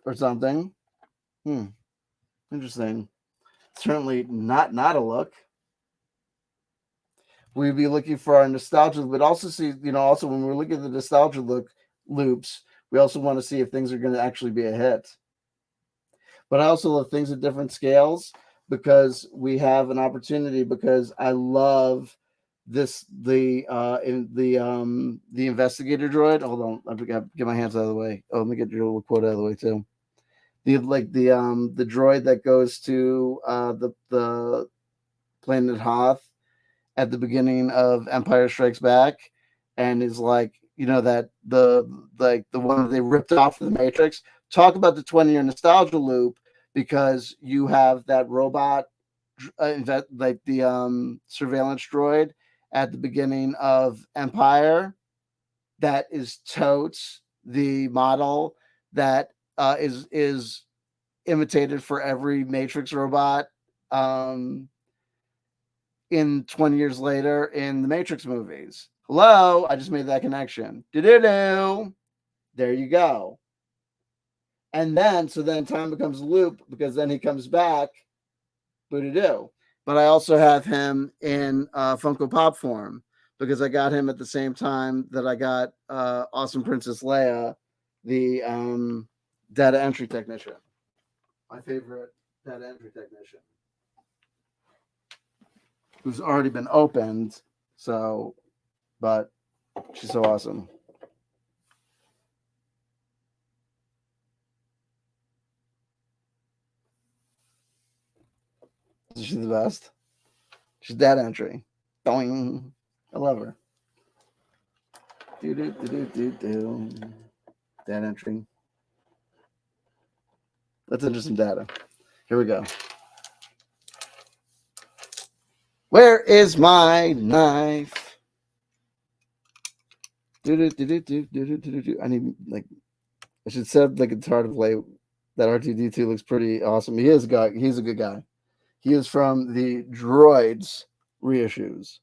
or something. Interesting. Certainly not a look. We'd be looking for our nostalgia, but also see, also when we're looking at the nostalgia loops, we also want to see if things are going to actually be a hit. But I also love things at different scales because we have an opportunity, because I love the investigator droid. Hold on, I forgot to get my hands out of the way. Oh, let me get your little quote out of the way too. The droid that goes to the planet Hoth at the beginning of Empire Strikes Back, and is like, that the one that they ripped off of the Matrix. Talk about the 20-year nostalgia loop, because you have that robot, like the surveillance droid at the beginning of Empire, that is totes the model that is imitated for every Matrix robot in 20 years later in the Matrix movies. Hello, I just made that connection. Do-do-do. There you go. And then, so then time becomes a loop because then he comes back. Boo-do-do. But I also have him in Funko Pop form because I got him at the same time that I got Awesome Princess Leia, the data entry technician. My favorite data entry technician. Who's already been opened, so, but she's so awesome. She's the best. She's data entry. Doing. I love her. Do. Data entry. Let's enter some data. Here we go. Where is my knife? I need, like, I should set like it's hard to play. That R2D2 looks pretty awesome. He is a guy. He's a good guy. He is from the Droids reissues.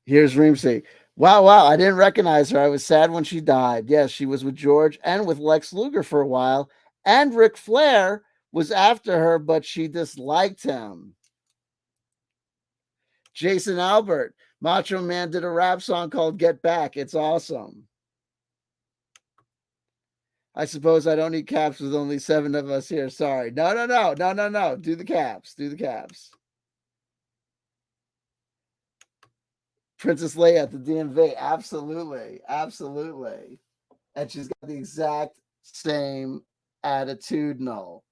Here's Reemsey. Wow. I didn't recognize her. I was sad when she died. Yes, she was with George and with Lex Luger for a while. And Ric Flair was after her, but she disliked him. Jason Albert. Macho Man did a rap song called Get Back. It's awesome. I suppose I don't need caps with only 7 of us here. Sorry. No. Do the caps. Princess Leia at the DMV. Absolutely. And she's got the exact same attitudinal.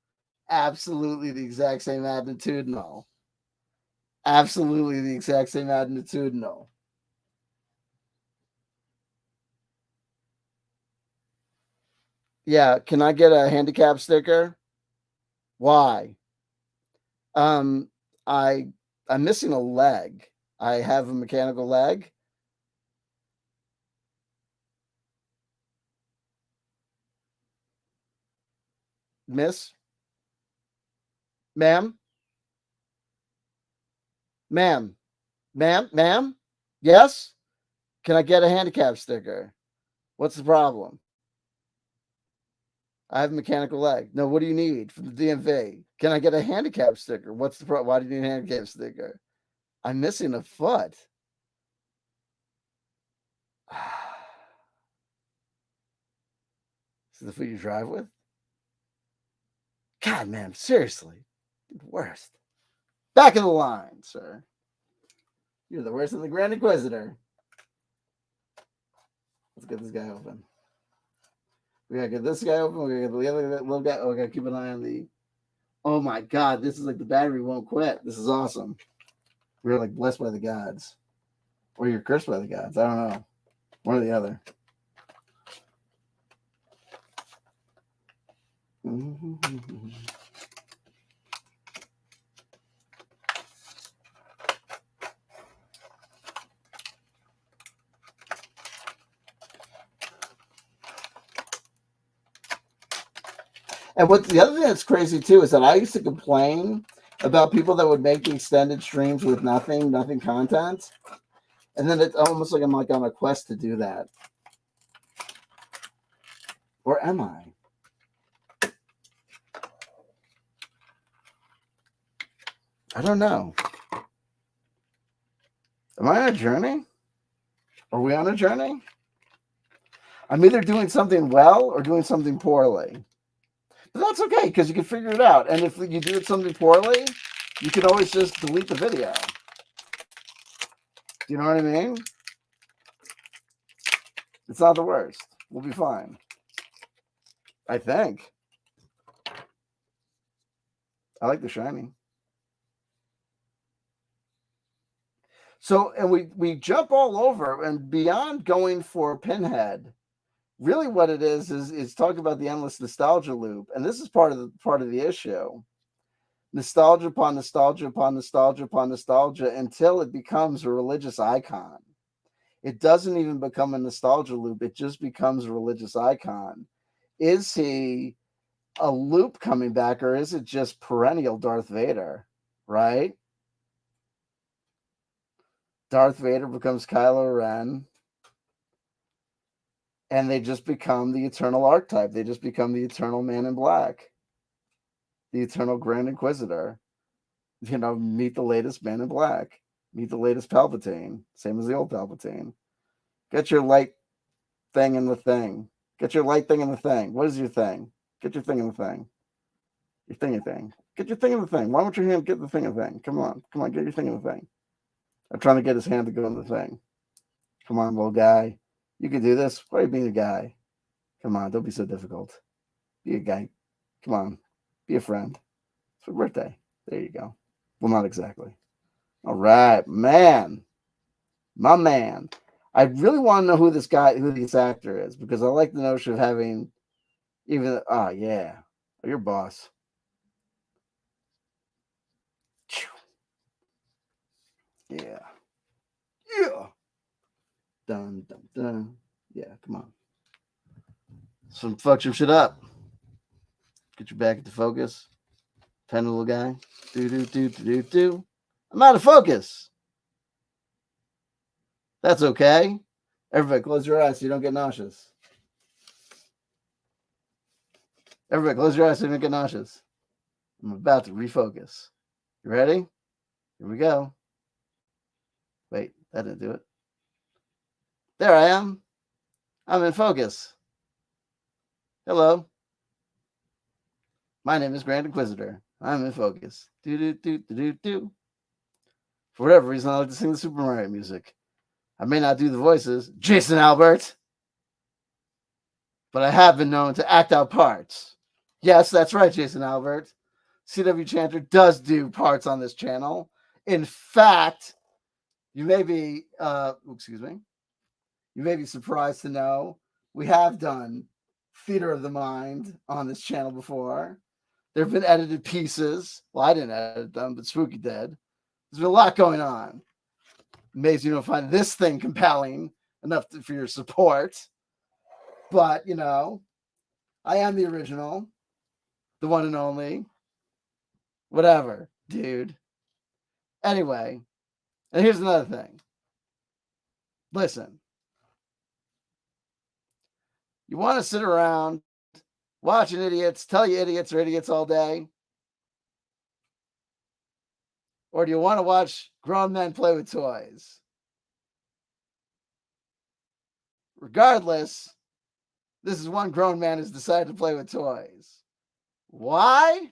Absolutely the exact same attitudinal. Yeah, can I get a handicap sticker? Why? I'm missing a leg. I have a mechanical leg. Miss? Ma'am? Yes? Can I get a handicap sticker? What's the problem? I have a mechanical leg. No, what do you need from the DMV? Can I get a handicap sticker? What's the problem? Why do you need a handicap sticker? I'm missing a foot. Is it the foot you drive with? God, man, seriously. You're the worst. Back of the line, sir. You're the worst than the Grand Inquisitor. Let's get this guy open. We gotta get this guy open. We gotta get the other little guy. Oh, we gotta keep an eye on the. Oh my God, this is like the battery won't quit. This is awesome. We're like blessed by the gods, or you're cursed by the gods. I don't know. One or the other. Mm-hmm. And what's the other thing that's crazy too is that I used to complain about people that would make the extended streams with nothing content. And then it's almost like I'm like on a quest to do that. Or am I? I don't know. Am I on a journey? Are we on a journey? I'm either doing something well or doing something poorly. But that's okay, because you can figure it out. And if you do something poorly, you can always just delete the video. Do you know what I mean? It's not the worst. We'll be fine. I think. I like the shiny. So, and we jump all over and beyond going for Pinhead. Really what it is talk about the endless nostalgia loop. And this is part of the issue. Nostalgia upon nostalgia upon nostalgia upon nostalgia until it becomes a religious icon. It doesn't even become a nostalgia loop. It just becomes a religious icon. is he a loop coming back, or is it just perennial Darth Vader? Right? Darth Vader becomes Kylo Ren, and they just become the eternal archetype. They just become the eternal Man in Black, the eternal Grand Inquisitor. Meet the latest Man in Black, meet the latest Palpatine, same as the old Palpatine. Get your light thing in the thing. Get your light thing in the thing. What is your thing? Get your thing in the thing. Your thingy thing. Get your thing in the thing. Why won't your hand get the thing in the thing? Come on, get your thing in the thing. I'm trying to get his hand to go in the thing. Come on, little guy. You can do this. Why are you being a guy? Come on, don't be so difficult. Be a guy. Come on, be a friend. It's your birthday. There you go. Well, not exactly. All right, man. My man. I really want to know who this actor is, because I like the notion of having yeah. Your boss. Yeah. Yeah. Dun, dun, dun. Yeah, come on. Fuck some shit up. Get your back into focus. Pen, little guy. Do. I'm out of focus. That's okay. Everybody, close your eyes so you don't get nauseous. Everybody, close your eyes so you don't get nauseous. I'm about to refocus. You ready? Here we go. Wait, that didn't do it. There I am. I'm in focus. Hello. My name is Grand Inquisitor. I'm in focus. Do. For whatever reason, I like to sing the Super Mario music. I may not do the voices, Jason Albert, but I have been known to act out parts. Yes, that's right, Jason Albert. CW Chanter does do parts on this channel. In fact, you may be surprised to know we have done Theater of the Mind on this channel before. There have been edited pieces. Well, I didn't edit them, but Spooky did. There's been a lot going on. Amazing you don't find this thing compelling enough for your support. But, I am the original, the one and only. Whatever, dude. Anyway, and here's another thing. Listen. You want to sit around watching idiots tell you idiots are idiots all day? Or do you want to watch grown men play with toys? Regardless, this is one grown man who's decided to play with toys. Why?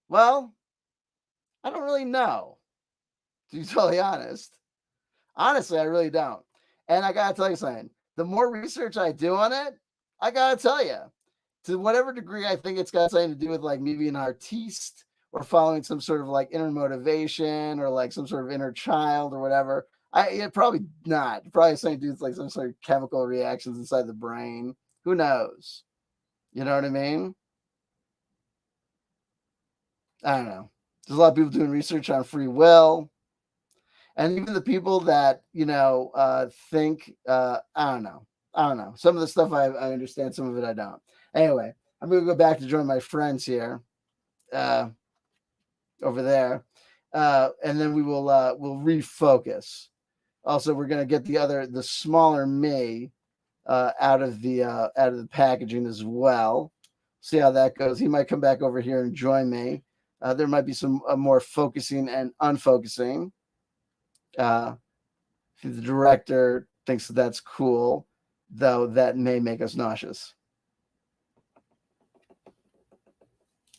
Well, I don't really know, to be totally honest. Honestly, I really don't. And I got to tell you something. The more research I do on it, I got to tell you, to whatever degree I think it's got something to do with like maybe an artiste or following some sort of like inner motivation or like some sort of inner child or whatever. It probably not. Probably something to do with like some sort of chemical reactions inside the brain. Who knows? You know what I mean? I don't know. There's a lot of people doing research on free will. And even the people that, think, I don't know. Some of the stuff I understand, some of it I don't. Anyway, I'm going to go back to join my friends here over there. And then we'll refocus. Also, we're going to get the smaller me out of the packaging as well. See how that goes. He might come back over here and join me. There might be some more focusing and unfocusing. The director thinks that's cool, though that may make us nauseous.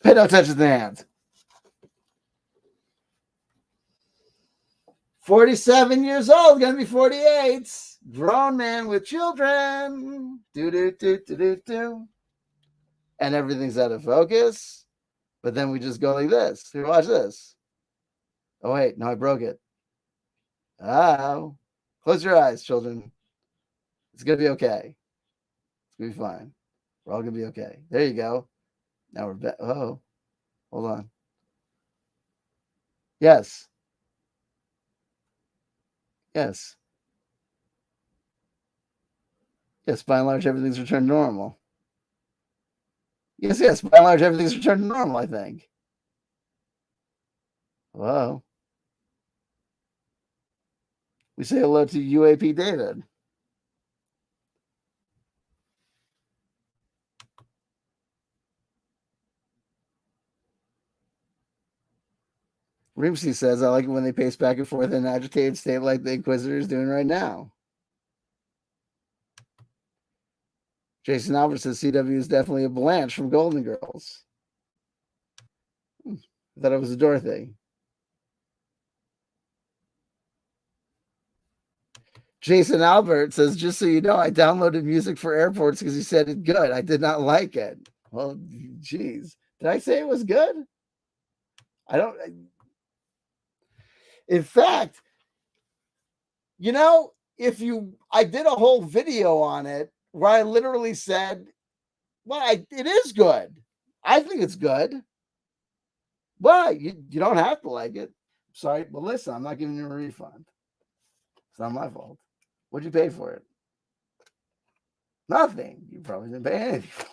Pay no attention to the hands. 47 years old, gonna be 48. Grown man with children. Do. And everything's out of focus. But then we just go like this. Here, watch this. Oh, wait, no, I broke it. Oh. Close your eyes, children. It's gonna be okay. It's gonna be fine. We're all gonna be okay. There you go. Now we're back. Oh, hold on. Yes. Yes. Yes, by and large, everything's returned to normal. Yes, yes. By and large, everything's returned to normal, I think. Hello. We say hello to UAP David. Rimsey says, I like it when they pace back and forth in an agitated state like the Inquisitor is doing right now. Jason Albert says CW is definitely a Blanche from Golden Girls. I thought it was a Dorothy. Jason Albert says, just so you know, I downloaded music for airports because he said it good. I did not like it. Well, geez. Did I say it was good? I don't. In fact, you know, I did a whole video on it where I literally said, well, it is good. I think it's good. But you don't have to like it. Sorry, Melissa, I'm not giving you a refund. It's not my fault. What'd you pay for it? Nothing. You probably didn't pay anything for it.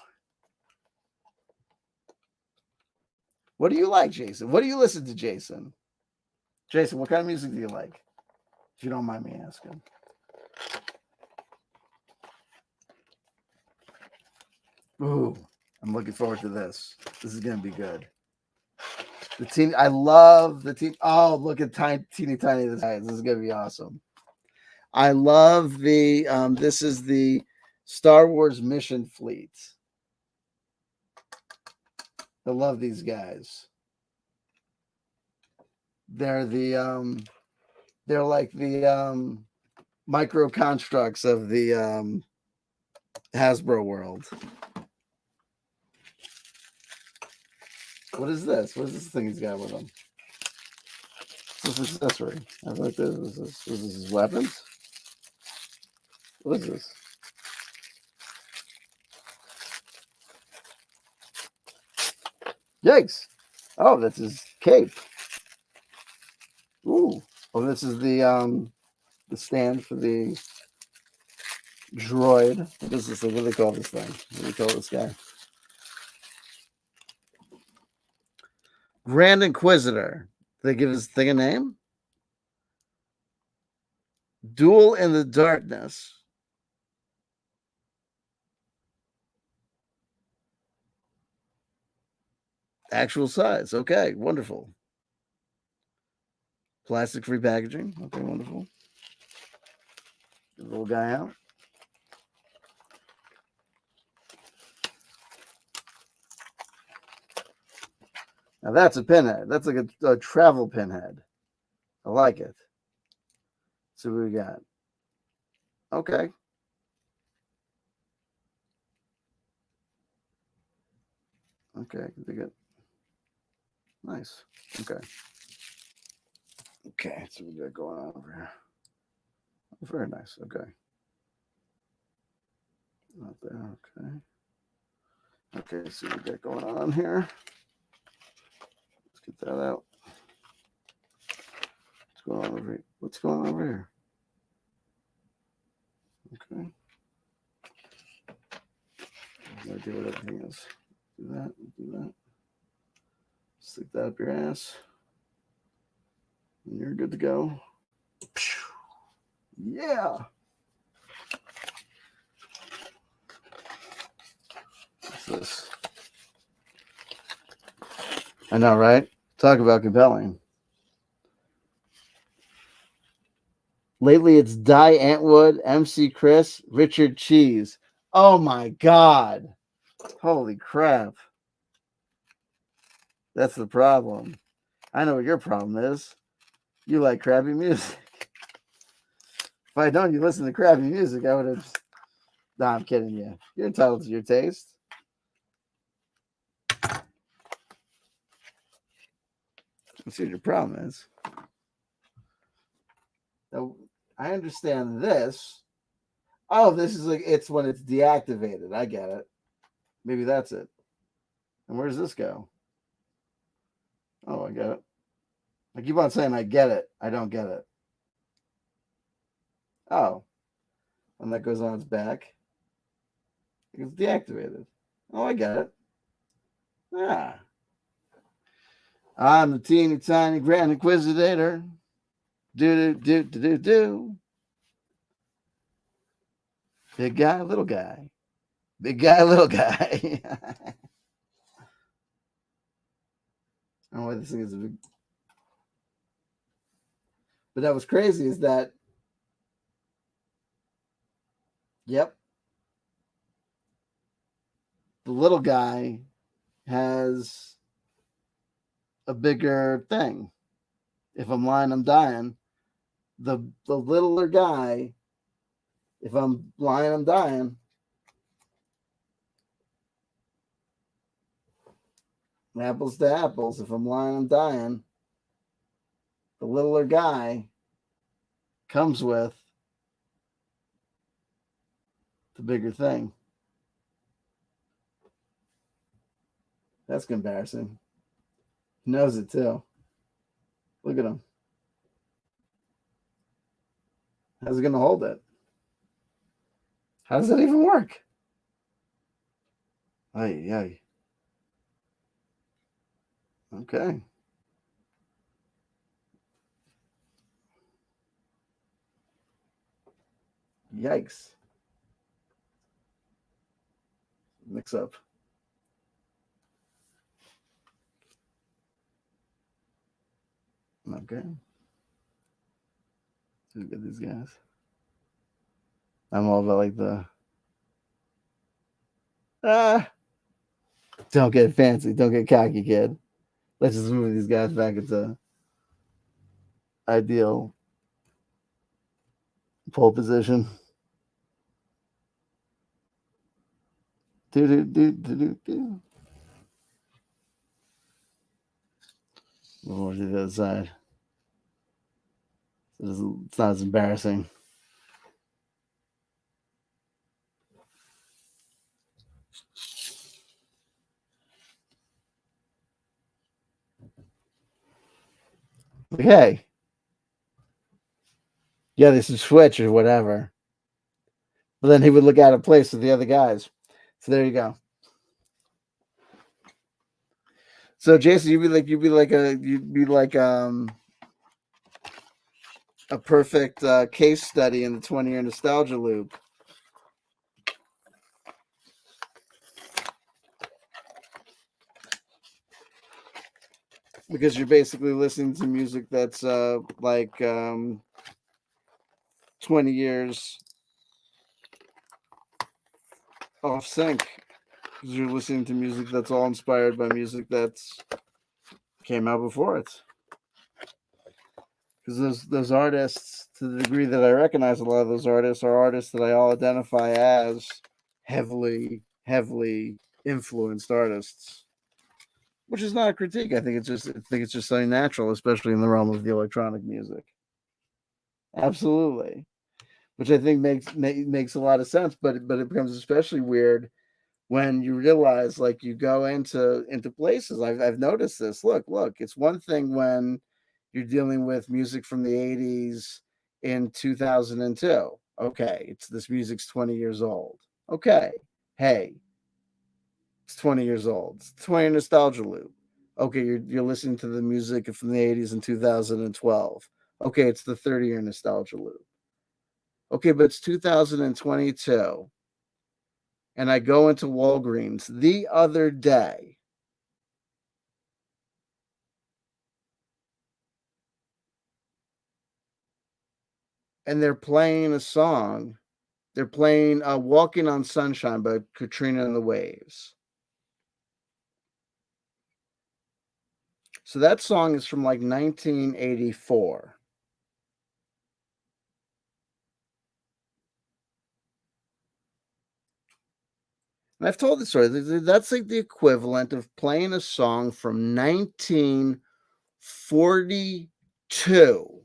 What do you like, Jason? What do you listen to, Jason? Jason, what kind of music do you like? If you don't mind me asking. Ooh, I'm looking forward to this. This is gonna be good. I love the team. Oh, look at teeny tiny this guy. This is gonna be awesome. I love the this is the Star Wars mission fleet. I love these guys. They're they're like the micro constructs of the Hasbro world. What is this? What is this thing he's got with him? What's this accessory? I like this. Is this his weapons? What is this? Yikes! Oh, that's his cape. Ooh. Oh, this is the stand for the droid. What is this? What do they call this thing? What do they call this guy? Grand Inquisitor. They give this thing a name? Duel in the Darkness. Actual size. Okay, wonderful. Plastic free packaging. Okay, wonderful. Get the little guy out. Now that's a pinhead. That's like a travel pinhead. I like it. So what we got? Okay. Okay. They got nice. Okay. Okay. So we got going on over here. Very nice. Okay. Not there. Okay. Okay. So we got going on here. Let's get that out. What's going on over here? What's going on over here? Okay. No idea what everything is. Do that. Do that. Stick that up your ass. And you're good to go. Yeah. What's this? I know, right? Talk about compelling. Lately, it's Die Antwood, MC Chris, Richard Cheese. Oh my God. Holy crap. That's the problem. I know what your problem is. You like crappy music. If I'd known you listen to crappy music, I would have. Nah, I'm kidding you. You're entitled to your taste. Let's see what your problem is. Now, I understand this. Oh, this is like it's when it's deactivated. I get it. Maybe that's it. And where does this go? Oh, I get it. I keep on saying I get it. I don't get it. Oh, and that goes on its back. It's deactivated. Oh, I get it. Yeah. I'm the teeny tiny Grand Inquisitor. Do, do, do, do, do, do. Big guy, little guy. Big guy, little guy. I don't know why this thing is a big. But that was crazy is that, yep, the little guy has a bigger thing. If I'm lying, I'm dying. The littler guy, if I'm lying, I'm dying. Apples to apples. If I'm lying, I'm dying. The littler guy comes with the bigger thing. That's embarrassing. He knows it too. Look at him. How's he going to hold it? How does that even work? Ay, ay. Okay. Yikes. Mix up. Okay. Look at these guys. I'm all about like the don't get fancy, don't get cocky, kid. Let's just move these guys back into ideal pole position. Do do do do do do. Over to the other side. It's not as embarrassing. Like, hey, yeah, they should switch or whatever. But then he would look out of place with the other guys. So there you go. So Jason, you'd be like a perfect case study in the 20-year nostalgia loop. Because you're basically listening to music that's like 20 years off sync. Because you're listening to music that's all inspired by music that's came out before it. Because those artists, to the degree that I recognize a lot of those artists, are artists that I all identify as heavily influenced artists. Which is not a critique. I think it's just something natural, especially in the realm of the electronic music. Absolutely, which I think makes a lot of sense. But it becomes especially weird when you realize, like, you go into places. I've noticed this. Look, it's one thing when you're dealing with music from the 80s in 2002. Okay, it's this music's 20 years old. Okay, hey, it's 20 years old. It's 20 nostalgia loop. Okay, you're listening to the music from the 80s in 2012. Okay, it's the 30-year nostalgia loop. Okay, but it's 2022. And I go into Walgreens the other day. And they're playing a song. They're playing Walking on Sunshine by Katrina and the Waves. So that song is from like 1984. And I've told this story. That's like the equivalent of playing a song from 1942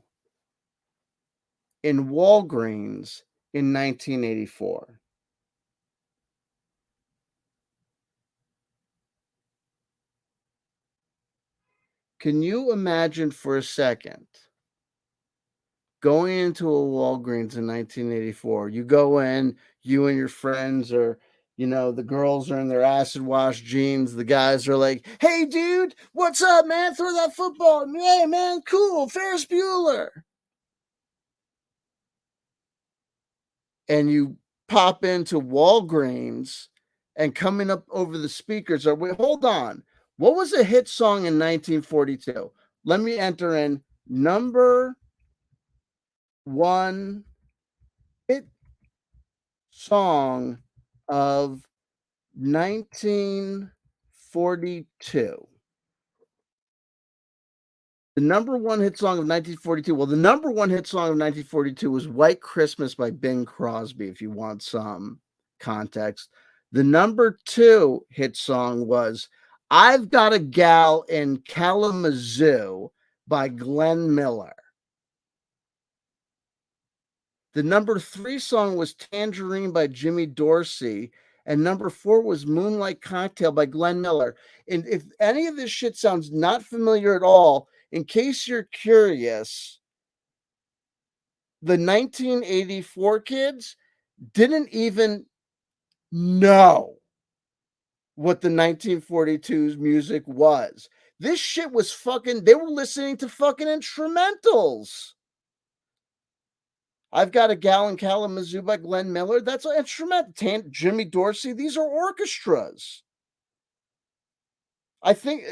in Walgreens in 1984. Can you imagine for a second going into a Walgreens in 1984? You go in, you and your friends are You know, the girls are in their acid wash jeans. The guys are like, "Hey, dude, what's up, man? Throw that football. Hey, man, cool. Ferris Bueller." And you pop into Walgreens and coming up over the speakers are, wait, hold on. What was a hit song in 1942? Let me enter in number one hit song of 1942. The number one hit song of 1942. Well, the number one hit song of 1942 was White Christmas by Bing Crosby, if you want some context. The number two hit song was I've Got a Gal in Kalamazoo by Glenn Miller. The number three song was Tangerine by Jimmy Dorsey. And number four was Moonlight Cocktail by Glenn Miller. And if any of this shit sounds not familiar at all, in case you're curious, the 1984 kids didn't even know what the 1942's music was. This shit was fucking, they were listening to fucking instrumentals. I've Got a Gal in Kalamazoo by Glenn Miller. That's an instrument. Jimmy Dorsey. These are orchestras. I think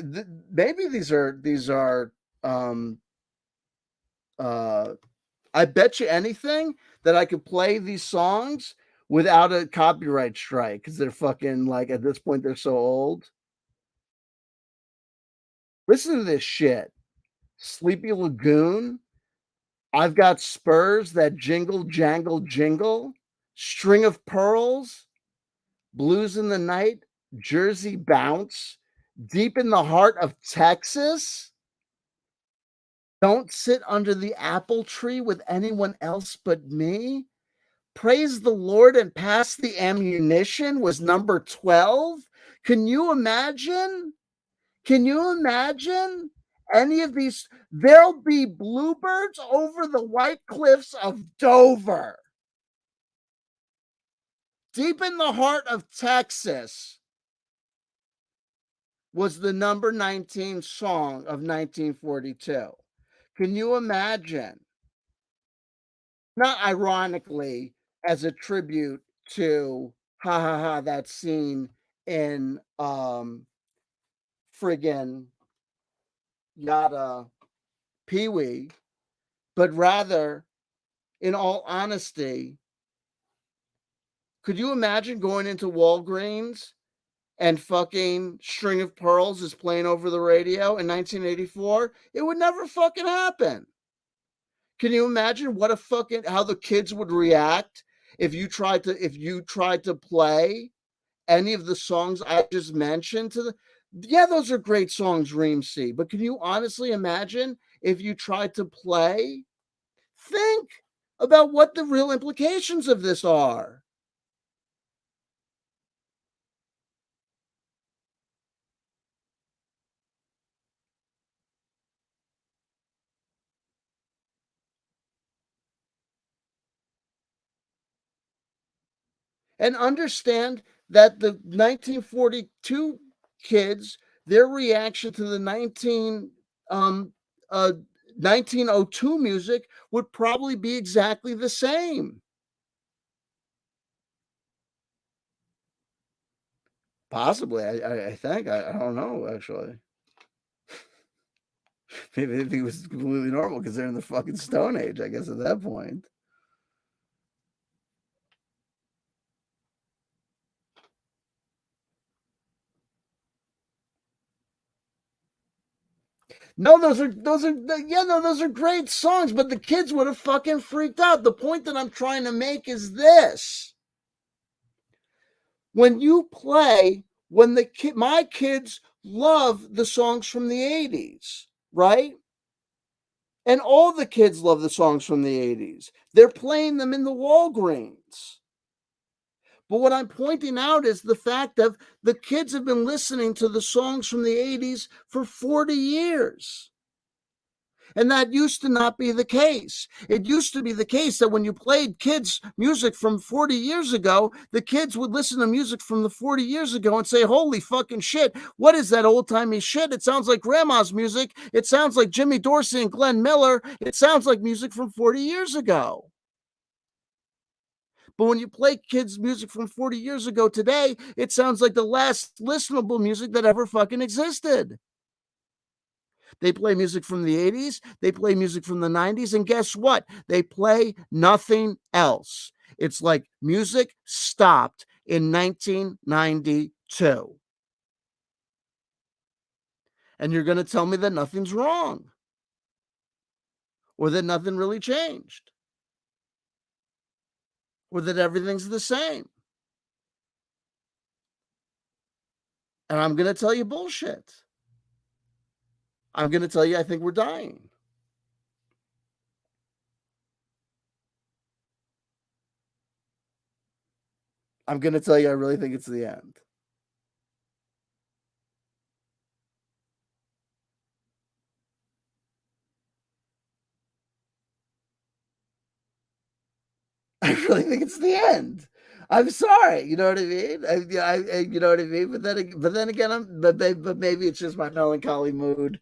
maybe these are. I bet you anything that I could play these songs without a copyright strike because they're fucking like at this point they're so old. Listen to this shit. Sleepy Lagoon. I've Got Spurs That Jingle Jangle Jingle. String of Pearls. Blues in the Night. Jersey Bounce. Deep in the Heart of Texas. Don't Sit Under the Apple Tree with Anyone Else But Me. Praise the Lord and Pass the Ammunition was number 12. Can you imagine? Can you imagine any of these? There'll be bluebirds over the white cliffs of Dover. Deep in the Heart of Texas was the number 19 song of 1942. Can you imagine? Not ironically, as a tribute to ha ha ha that scene in friggin' yada Pee-wee, but rather, in all honesty, could you imagine going into Walgreens and fucking String of Pearls is playing over the radio in 1984? It would never fucking happen. Can you imagine what a fucking how the kids would react if you tried to play any of the songs I just mentioned to the yeah, those are great songs, Reem C. But can you honestly imagine if you tried to play? Think about what the real implications of this are. And understand that the 1942 kids, their reaction to the 1902 music would probably be exactly the same. Possibly, I think. I don't know, actually. Maybe they think it was completely normal because they're in the fucking Stone Age, I guess, at that point. No, those are great songs, but the kids would have fucking freaked out. The point that I'm trying to make is this. When you play, my kids love the songs from the 80s, right? And all the kids love the songs from the 80s. They're playing them in the Walgreens. But what I'm pointing out is the fact that the kids have been listening to the songs from the 80s for 40 years. And that used to not be the case. It used to be the case that when you played kids' music from 40 years ago, the kids would listen to music from the 40 years ago and say, holy fucking shit, what is that old-timey shit? It sounds like grandma's music. It sounds like Jimmy Dorsey and Glenn Miller. It sounds like music from 40 years ago. But when you play kids' music from 40 years ago today, it sounds like the last listenable music that ever fucking existed. They play music from the 80s, they play music from the 90s, and guess what? They play nothing else. It's like music stopped in 1992. And you're going to tell me that nothing's wrong or that nothing really changed or that everything's the same. And I'm going to tell you bullshit. I'm going to tell you I think we're dying. I'm going to tell you I really think it's the end. I really think it's the end. I'm sorry, you know what I mean? You know what I mean. But then again, but maybe it's just my melancholy mood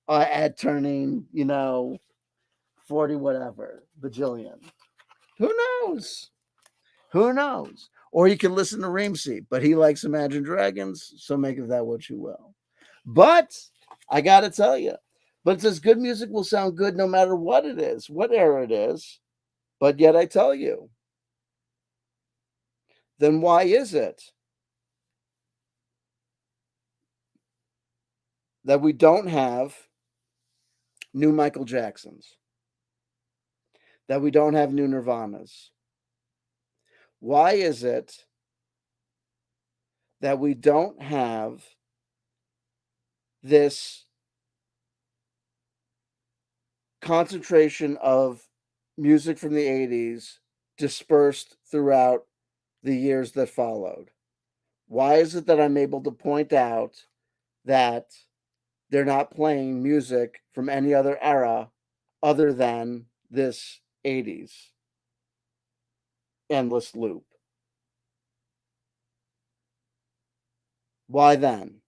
at turning, 40 whatever bajillion. Who knows? Who knows? Or you can listen to Ramsey, but he likes Imagine Dragons, so make of that what you will. But I gotta tell you, but it says good music will sound good no matter what it is, what era it is. But yet I tell you, then why is it that we don't have new Michael Jacksons, that we don't have new Nirvanas? Why is it that we don't have this concentration of music from the 80s dispersed throughout the years that followed? Why is it that I'm able to point out that they're not playing music from any other era other than this 80s endless loop? Why then?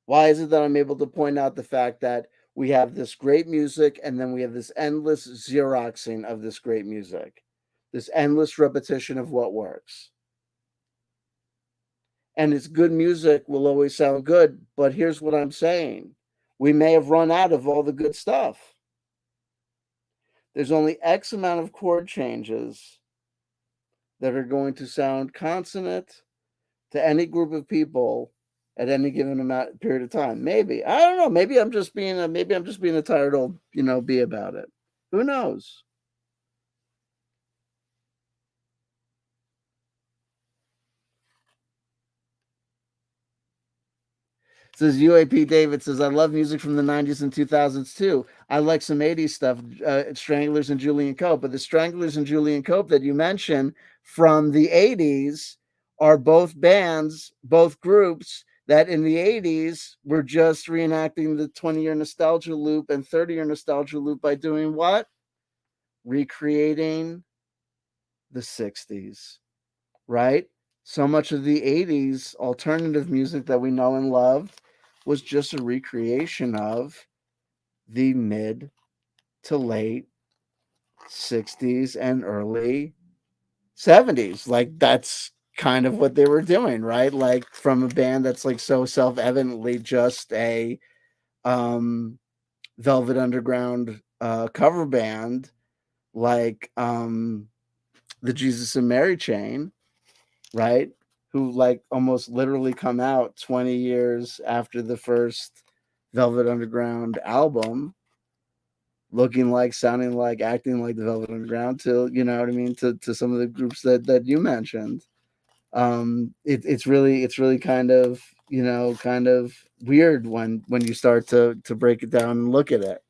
Why is it that I'm able to point out the fact that we have this great music and then we have this endless Xeroxing of this great music, this endless repetition of what works? And it's good music will always sound good, but here's what I'm saying. We may have run out of all the good stuff. There's only X amount of chord changes that are going to sound consonant to any group of people at any given amount period of time. Maybe. I don't know. Maybe I'm just being a tired old, bee about it. Who knows? Says UAP David says, I love music from the 90s and 2000s too. I like some 80s stuff, Stranglers and Julian Cope. But the Stranglers and Julian Cope that you mentioned from the 80s are both bands, both groups that in the 80s were just reenacting the 20-year nostalgia loop and 30-year nostalgia loop by doing what? Recreating the 60s, right? So much of the 80s alternative music that we know and love was just a recreation of the mid to late 60s and early 70s. Like that's kind of what they were doing, right? Like from a band that's like so self-evidently just a Velvet Underground cover band, like the Jesus and Mary Chain, right? Who like almost literally come out 20 years after the first Velvet Underground album, looking like, sounding like, acting like the Velvet Underground to, you know what I mean, to some of the groups that you mentioned. It's really kind of, kind of weird when you start to break it down and look at it.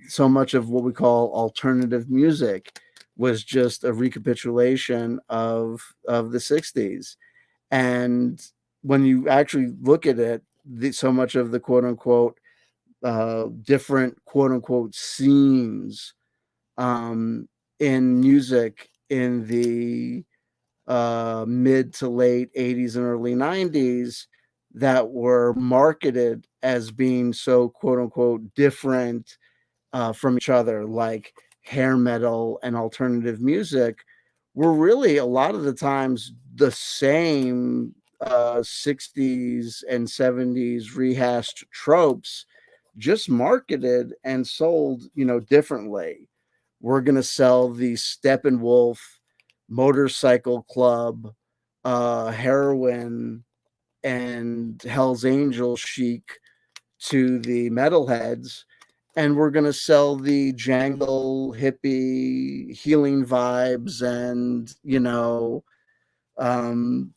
So much of what we call alternative music was just a recapitulation of the 60s. And when you actually look at it, so much of the quote unquote different quote unquote scenes in music in the mid to late 80s and early 90s that were marketed as being so quote unquote different from each other, like hair metal and alternative music, were really a lot of the times the same 60s and 70s rehashed tropes, just marketed and sold, differently. We're going to sell the Steppenwolf motorcycle club, heroin, and Hell's Angel chic to the metalheads, and we're going to sell the jangle hippie healing vibes and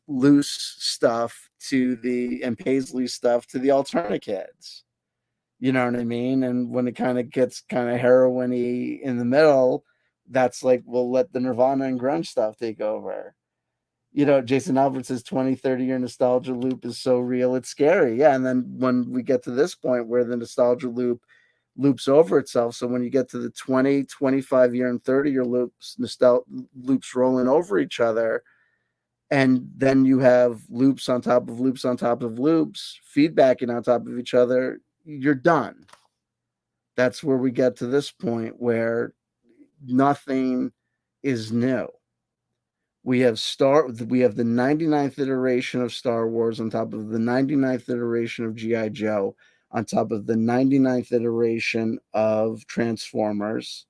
loose stuff to the and Paisley stuff to the alternate kids. You know what I mean? And when it kind of gets kind of heroin-y in the middle, that's like we'll let the Nirvana and grunge stuff take over. Jason Albert says 20, 30-year nostalgia loop is so real, it's scary. Yeah, and then when we get to this point where the nostalgia loop loops over itself, so when you get to the 20, 25-year, and 30-year loops, loops rolling over each other, and then you have loops on top of loops on top of loops, feedbacking on top of each other, you're done. That's where we get to this point where nothing is new. We have the 99th iteration of Star Wars on top of the 99th iteration of G.I. Joe on top of the 99th iteration of Transformers.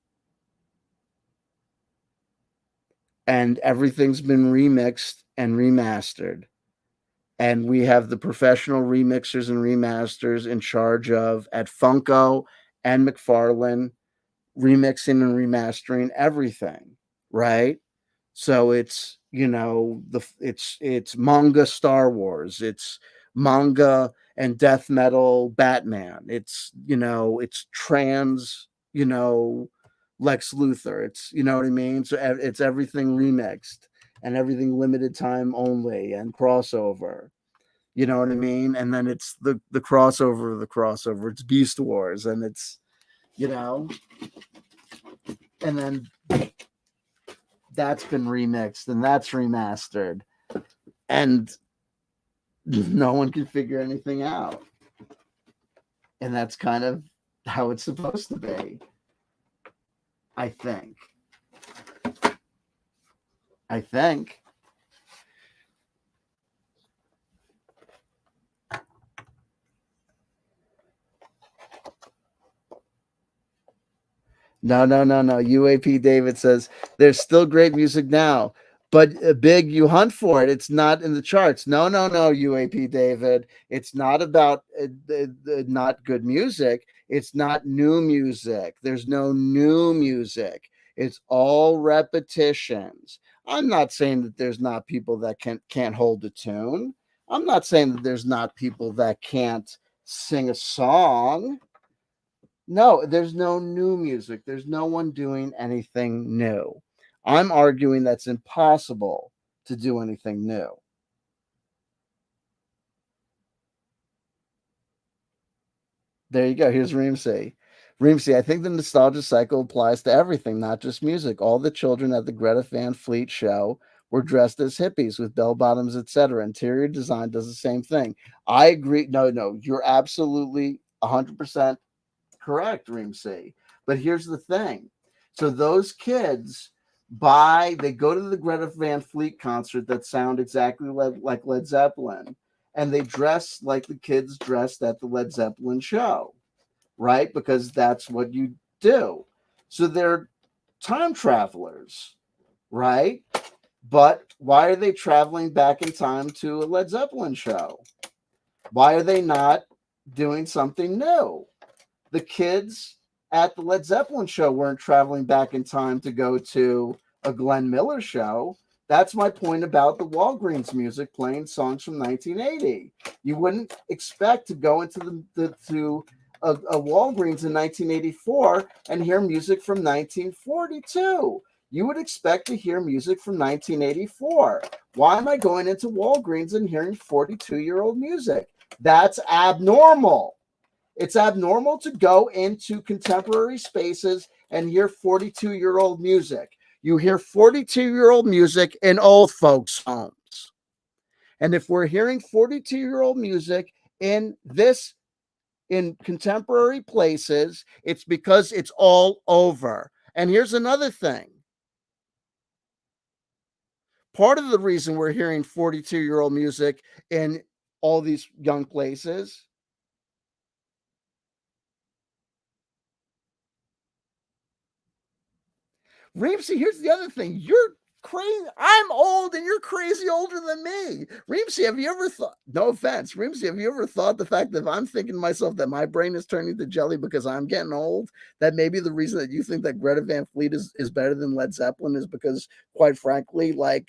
And everything's been remixed and remastered. And we have the professional remixers and remasters in charge of, at Funko and McFarlane, remixing and remastering everything, right? So it's it's manga Star Wars, it's manga and death metal Batman, it's trans Lex Luthor, it's what I mean. So it's everything remixed and everything limited time only and crossover. You know what I mean? And then it's the crossover of the crossover. It's Beast Wars, and it's and then that's been remixed and that's remastered, and no one can figure anything out. And that's kind of how it's supposed to be, I think. No. UAP David says there's still great music now, but Big, you hunt for it. It's not in the charts. No. UAP David, it's not about not good music. It's not new music. There's no new music. It's all repetitions. I'm not saying that there's not people that can't hold a tune. I'm not saying that there's not people that can't sing a song. No, there's no new music. There's no one doing anything new. I'm arguing that's impossible to do anything new. There you go. Here's Reemsey. I think the nostalgia cycle applies to everything, not just music. All the children at the Greta Van Fleet show were dressed as hippies with bell bottoms, etc. Interior design does the same thing. I agree. No, you're absolutely 100% correct, Reemsey. But here's the thing. So those kids they go to the Greta Van Fleet concert that sound exactly like Led Zeppelin, and they dress like the kids dressed at the Led Zeppelin show, right? Because that's what you do. So they're time travelers, right? But why are they traveling back in time to a Led Zeppelin show? Why are they not doing something new? The kids at the Led Zeppelin show weren't traveling back in time to go to a Glenn Miller show. That's my point about the Walgreens music playing songs from 1980. You wouldn't expect to go into a Walgreens in 1984 and hear music from 1942. You would expect to hear music from 1984. Why am I going into Walgreens and hearing 42-year-old music? That's abnormal. It's abnormal to go into contemporary spaces and hear 42-year-old music. You hear 42-year-old music in old folks' homes. And if we're hearing 42-year-old music in contemporary places, it's because it's all over. And here's another thing. Part of the reason we're hearing 42-year-old music in all these young places Reemsy, here's the other thing. You're crazy. I'm old and you're crazy older than me. Reemsy, have you ever thought, no offense, Reemsy, have you ever thought the fact that if I'm thinking to myself that my brain is turning to jelly because I'm getting old, that maybe the reason that you think that Greta Van Fleet is better than Led Zeppelin is because, quite frankly, like,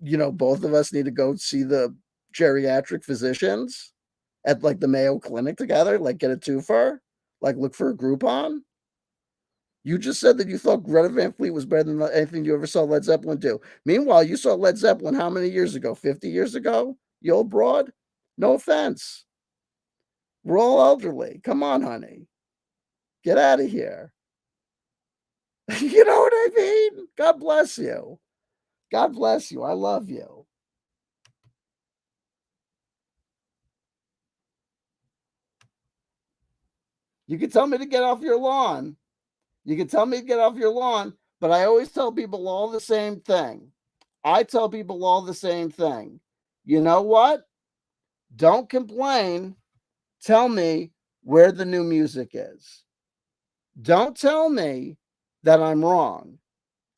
both of us need to go see the geriatric physicians at like the Mayo Clinic together, like get a twofer, like look for a Groupon. You just said that you thought Greta Van Fleet was better than anything you ever saw Led Zeppelin do. Meanwhile, you saw Led Zeppelin how many years ago? 50 years ago? You old broad? No offense. We're all elderly. Come on, honey. Get out of here. You know what I mean? God bless you. God bless you. I love you. You can tell me to get off your lawn. You can tell me to get off your lawn, but I always tell people all the same thing. I tell people all the same thing. You know what? Don't complain. Tell me where the new music is. Don't tell me that I'm wrong.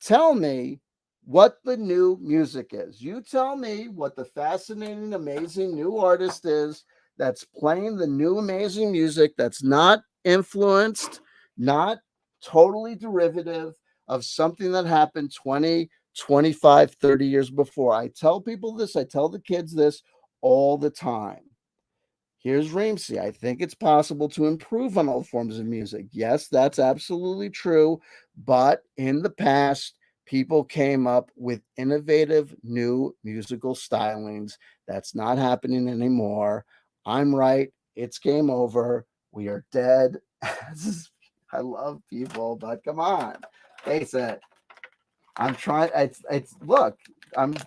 Tell me what the new music is. You tell me what the fascinating, amazing new artist is that's playing the new amazing music that's not influenced, not totally derivative of something that happened 20, 25, 30 years before. I tell people this, I tell the kids this all the time. Here's Ramsey. I think it's possible to improve on all forms of music. Yes, that's absolutely true. But in the past, people came up with innovative new musical stylings. That's not happening anymore. I'm right. It's game over. We are dead. I love people, but come on. Face it. I'm trying. It's look.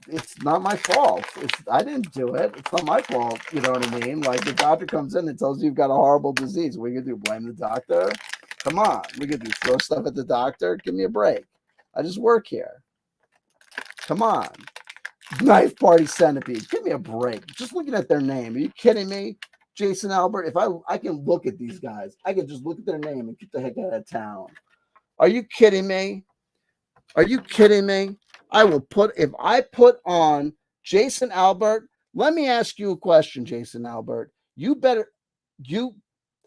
It's not my fault. I didn't do it. It's not my fault. You know what I mean? Like the doctor comes in and tells you you've got a horrible disease. What are you gonna do? Blame the doctor? Come on. We gonna do throw stuff at the doctor? Give me a break. I just work here. Come on. Knife Party Centipede. Give me a break. Just looking at their name. Are you kidding me? Jason Albert. If I can look at these guys, I can just look at their name and get the heck out of town. Are you kidding me? Are you kidding me? If I put on Jason Albert, let me ask you a question, Jason Albert. Are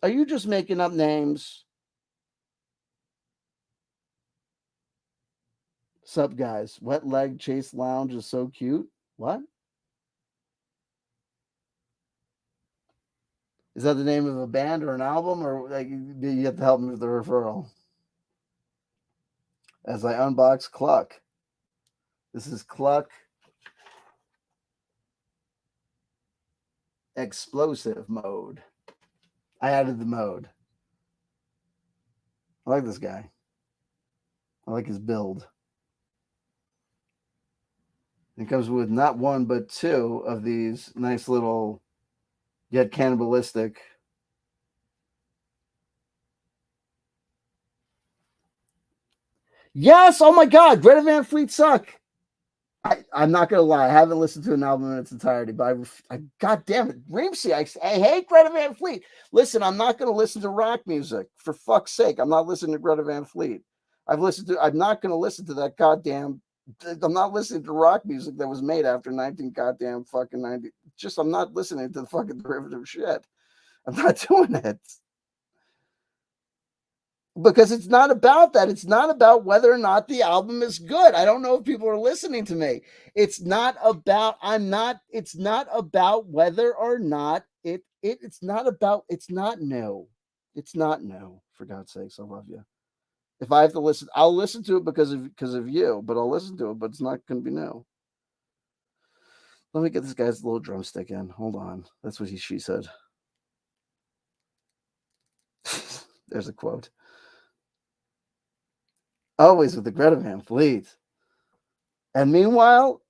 you just making up names? Sup, guys? Wet Leg Chase Lounge is so cute. What? Is that the name of a band or an album, or like you have to help me with the referral? As I unbox Cluck. This is Cluck Explosive Mode. I added the mode. I like this guy. I like his build. It comes with not one, but two of these nice little, yet cannibalistic. Yes! Oh my God! Greta Van Fleet suck! I'm not gonna lie, I haven't listened to an album in its entirety, but God damn it, Ramsey, I hate Greta Van Fleet. Listen, I'm not gonna listen to rock music for fuck's sake. I'm not listening to Greta Van Fleet. I'm not gonna listen to that goddamn. I'm not listening to rock music that was made after 19 goddamn fucking 90. Just I'm not listening to the fucking derivative shit. I'm not doing it. Because it's not about that. It's not about whether or not the album is good. I don't know if people are listening to me. It's not about it's not about whether or not it's not about it's not no. It's not no. For God's sakes, I love you. If I have to listen, I'll listen to it because of you, but I'll listen to it, but it's not gonna be no. Let me get this guy's little drumstick in. Hold on. That's what she said. There's a quote. Always with the Greta Van Fleet. And meanwhile,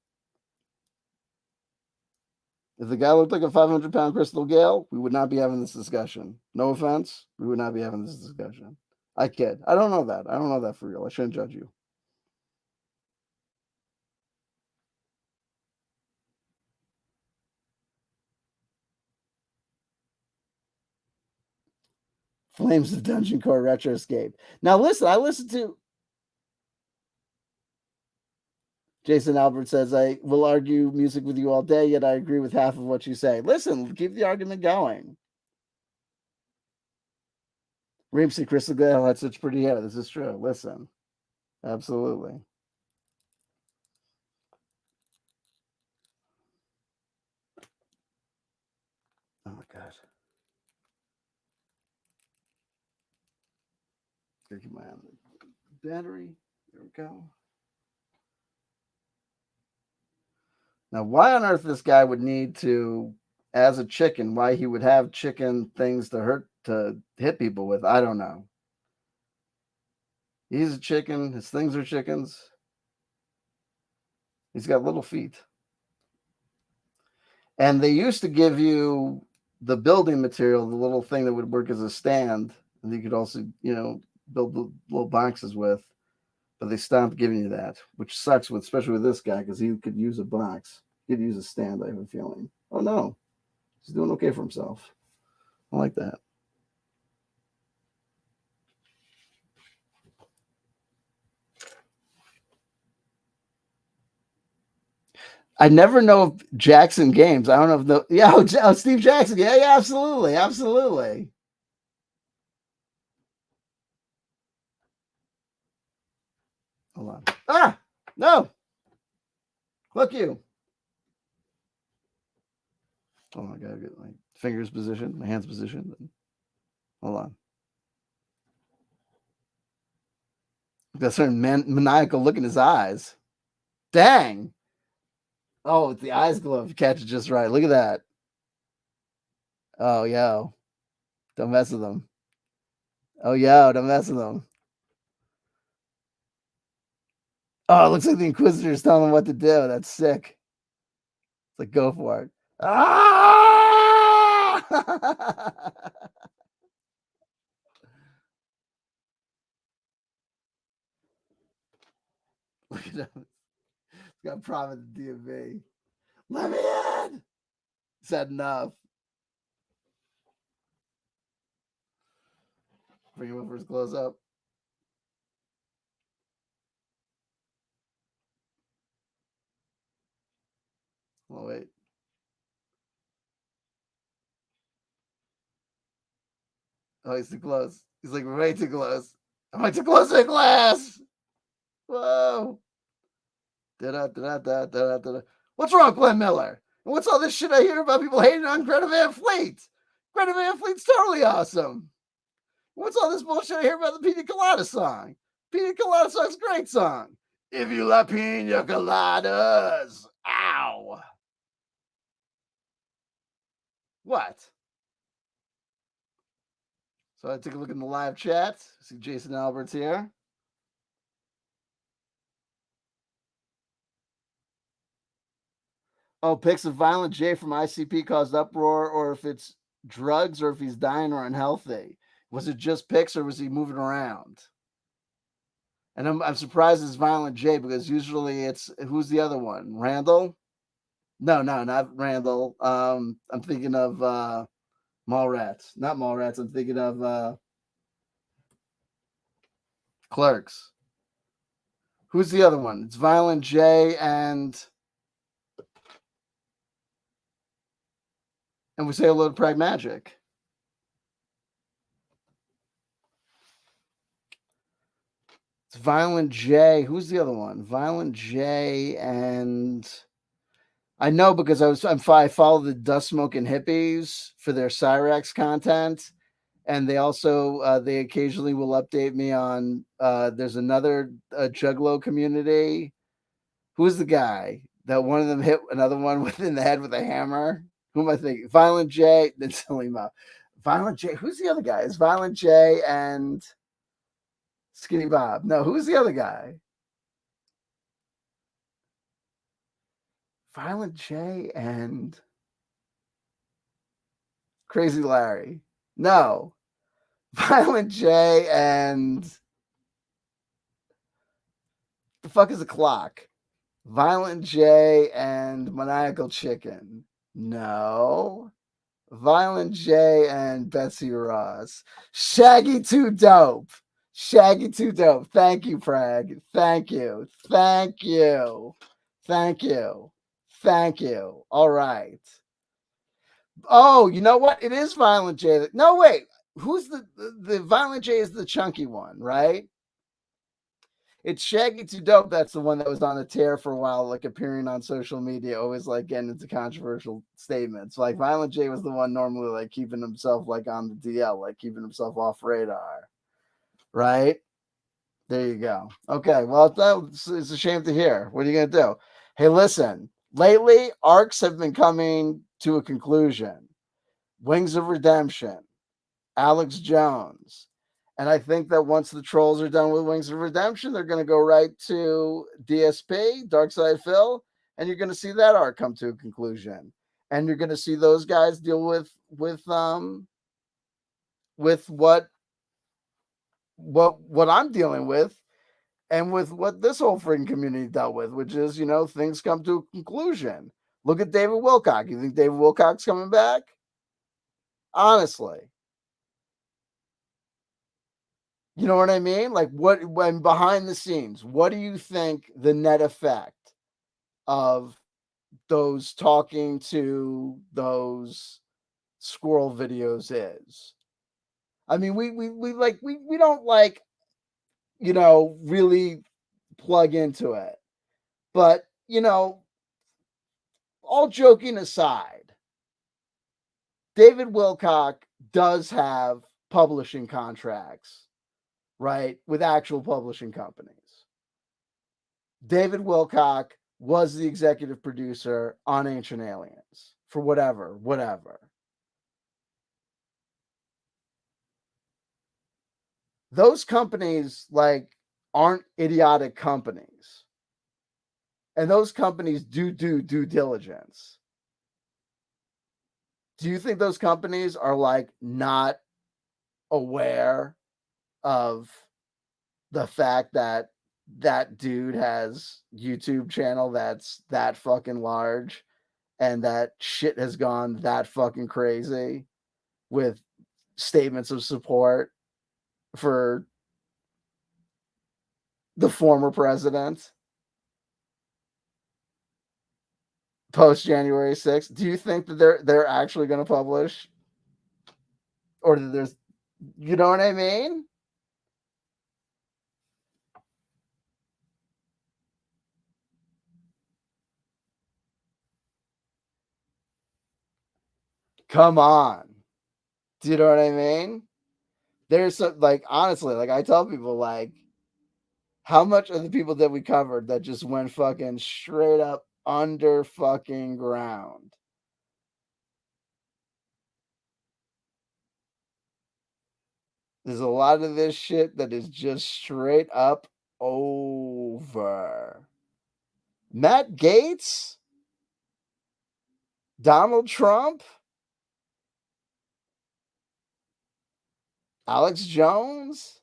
if the guy looked like a 500-pound Crystal Gale, we would not be having this discussion. No offense, we would not be having this discussion. I kid. I don't know that. I don't know that for real. I shouldn't judge you. Flames of Dungeon Core Retroscape. Now listen, I listened to Jason Albert says, I will argue music with you all day, yet I agree with half of what you say. Listen, keep the argument going. Reeves and Crystal Gale had such pretty hair. This is true. Listen. Absolutely. Oh my God. Gotta keep my eye on the battery. There we go. Now, why on earth this guy would need to, as a chicken, why he would have chicken things to hit people with, I don't know. He's a chicken. His things are chickens. He's got little feet. And they used to give you the building material, the little thing that would work as a stand, and you could also, build the little boxes with. But they stopped giving you that, which sucks, especially with this guy, because he could use a box. He could use a stand, I have a feeling. Oh, no. He's doing okay for himself. I like that. I never know if Jackson Games. I don't know if Steve Jackson. Yeah, absolutely. Absolutely. Hold on. Ah, no. Look you. Oh, I gotta get my fingers positioned, my hands positioned. Hold on. Got a certain maniacal look in his eyes. Dang. Oh, the eyes glove. Catch it just right. Look at that. Oh, yo. Don't mess with them. Oh, yo. Don't mess with them. Oh, it looks like the Inquisitor's telling him what to do. That's sick. It's like, go for it. Ah! Look at him. He's got a problem with the DMV. Let me in! Is that enough? Bring him up for his close up. Oh, wait. Oh, he's too close. He's like way too close. Am I too close to the glass? Whoa. Da-da-da-da-da-da-da. What's wrong, Glenn Miller? And what's all this shit I hear about people hating on Greta Van Fleet? Greta Van Fleet's totally awesome. What's all this bullshit I hear about the Pina Colada song? Pina Colada song's a great song. If you like pina coladas. Ow. What? So I take a look in the live chat. See Jason Albert's here. Oh, pics of Violent J from ICP caused uproar, or if it's drugs, or if he's dying or unhealthy. Was it just pics, or was he moving around? And I'm surprised it's Violent J, because usually it's, who's the other one? Randall? No, not Randall. I'm thinking of Mallrats. Not Mallrats. I'm thinking of Clerks. Who's the other one? It's Violent J and we say hello to Pragmagic. It's Violent J. Who's the other one? Violent J and I know because I follow the Dust Smoking Hippies for their Cyrax content, and they also they occasionally will update me on there's another Juggalo community. Who's the guy that one of them hit another one within the head with a hammer? Who am I thinking? Violent J. Then Selima. Violent J. Who's the other guy? Is Violent J and Skinny Bob? No, who's the other guy? Violent J and Crazy Larry. No. Violent J and the fuck is a clock? Violent J and Maniacal Chicken. No. Violent J and Betsy Ross. Shaggy Too Dope. Shaggy Too Dope. Thank you, Prag. Thank you. Thank you. Thank you. Thank you. All right. Oh, you know what? It is Violent J. No, wait. Who's the Violent J is the chunky one, right? It's Shaggy Too Dope. That's the one that was on the tear for a while, like appearing on social media, always like getting into controversial statements. Like Violent J was the one normally like keeping himself like on the DL, like keeping himself off radar. Right? There you go. Okay. Well, it's a shame to hear. What are you gonna do? Hey, listen. Lately, arcs have been coming to a conclusion. Wings of Redemption, Alex Jones. And I think that once the trolls are done with Wings of Redemption, they're going to go right to DSP, Darkside Phil, and you're going to see that arc come to a conclusion. And you're going to see those guys deal with what I'm dealing with, and with what this whole freaking community dealt with, which is, things come to a conclusion. Look at David Wilcock. You think David Wilcock's coming back? Honestly. You know what I mean? Like when behind the scenes, what do you think the net effect of those talking to those squirrel videos is? I mean, we don't like, really plug into it. But, all joking aside, David Wilcock does have publishing contracts, right, with actual publishing companies. David Wilcock was the executive producer on Ancient Aliens for whatever. Those companies aren't idiotic companies. And those companies do due diligence. Do you think those companies are not aware of the fact that dude has YouTube channel that's that fucking large and that shit has gone that fucking crazy with statements of support for the former president post January 6th? Do you think that they're actually going to publish, or that there's, you know what I mean? Come on. Do you know what I mean? There's some, honestly, I tell people, how much of the people that we covered that just went fucking straight up under fucking ground? There's a lot of this shit that is just straight up over. Matt Gaetz? Donald Trump? Alex Jones?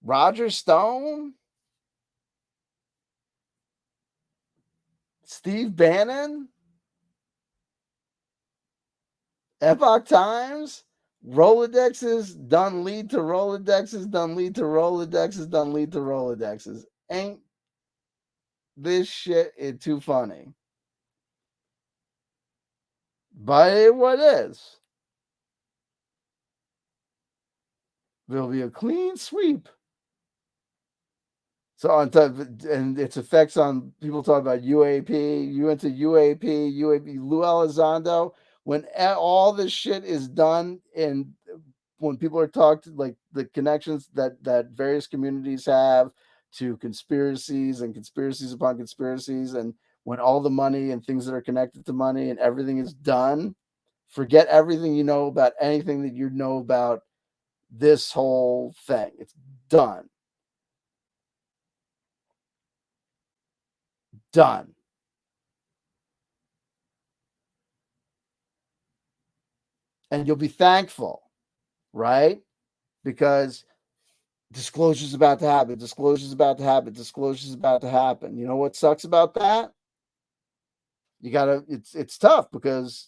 Roger Stone? Steve Bannon? Epoch Times? Rolodexes done lead to Rolodexes, done lead to Rolodexes, done lead to Rolodexes. Ain't this shit is too funny? But what is? There'll be a clean sweep. So on top, and its effects on people talk about UAP. You went to UAP, Lou Elizondo. When all this shit is done, and when people are talked, the connections that various communities have to conspiracies and conspiracies upon conspiracies, and when all the money and things that are connected to money and everything is done Forget everything you know about anything that you know about this whole thing. It's done. Done. And you'll be thankful, right? Because disclosure's about to happen. Disclosure's about to happen. Disclosure's about to happen. You know what sucks about that? You gotta. It's tough because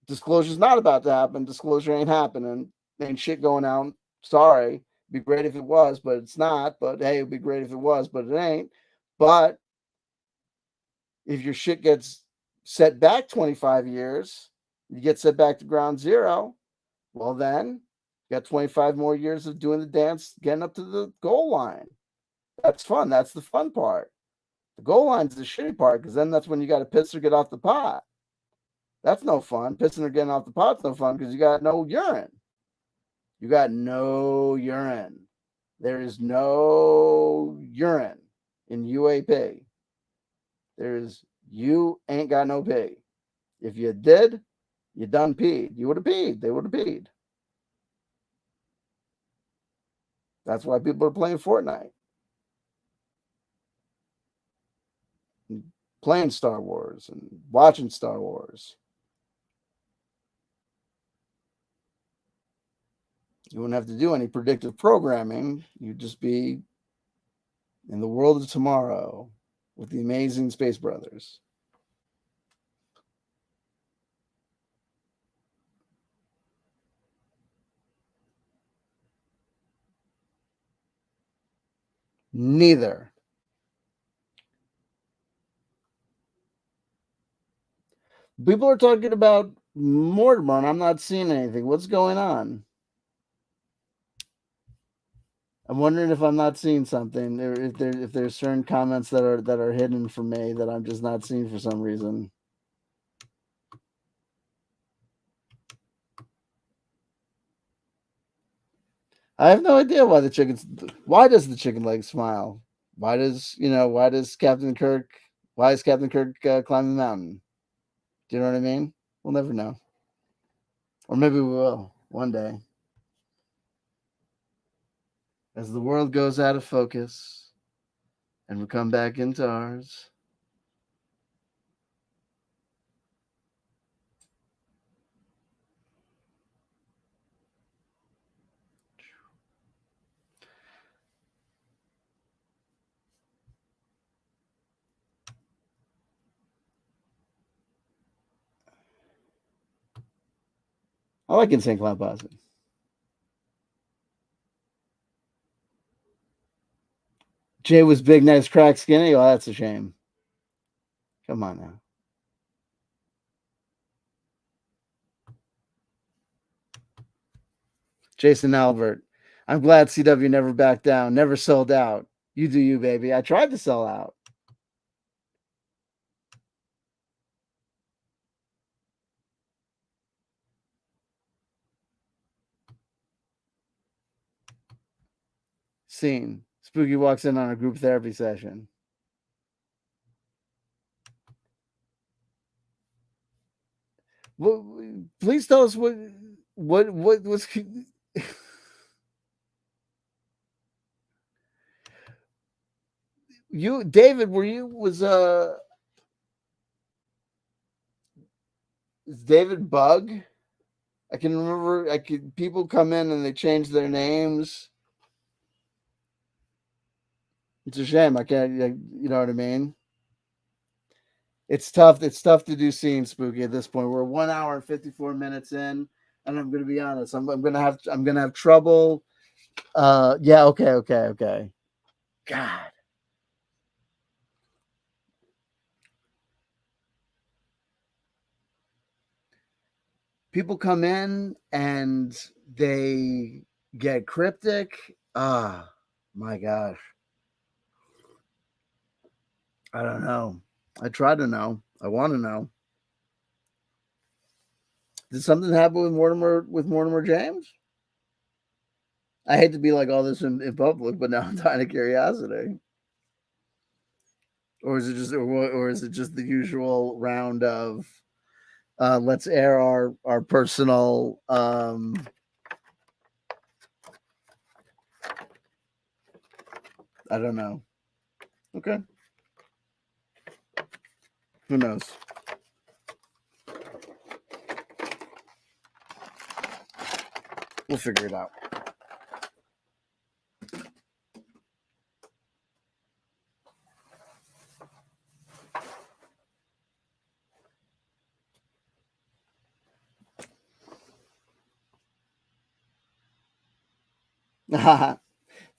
disclosure's not about to happen. Disclosure ain't happening. Ain't shit going out. Sorry. It'd be great if it was, but it's not. But hey, it'd be great if it was, but it ain't. But if your shit gets set back 25 years, you get set back to ground zero, well, then you got 25 more years of doing the dance, getting up to the goal line. That's fun. That's the fun part. The goal line's the shitty part because then that's when you got to piss or get off the pot. That's no fun. Pissing or getting off the pot's no fun because you got no urine. You got no urine. There is no urine in UAP. There's you ain't got no pee. If you did, you done peed. You would have peed. They would have peed. That's why people are playing Fortnite. Playing Star Wars and watching Star Wars. You wouldn't have to do any predictive programming. You'd just be in the world of tomorrow with the amazing Space Brothers. Neither. People are talking about Mortimer, and I'm not seeing anything. What's going on? I'm wondering if I'm not seeing something, or if there's certain comments that are hidden from me that I'm just not seeing for some reason. I have no idea why the chickens. Why does the chicken leg smile? Why does Why does Captain Kirk? Why is Captain Kirk climbing the mountain? Do you know what I mean? We'll never know, or maybe we will one day. As the world goes out of focus and we come back into ours. I like Insane Clown Posse. Jay was big, nice, crack, skinny. Oh, that's a shame. Come on now. Jason Albert. I'm glad CW never backed down, never sold out. You do you, baby. I tried to sell out. Scene. Spooky walks in on a group therapy session. Well, please tell us what was you, David? Were you was is David Bug? I can remember. People come in and they change their names. It's a shame. I can't. You know what I mean? It's tough. It's tough to do scenes, Spooky, at this point. We're 1 hour and 54 minutes in, and I'm going to be honest. I'm going to have trouble. Yeah. Okay. God. People come in and they get cryptic. Ah, my gosh. I don't know. I try to know. I want to know. Did something happen with Mortimer James? I hate to be like all this in public, but now I'm dying of curiosity. Or is it just the usual round of Let's air our personal I don't know. Okay. Who knows? We'll figure it out.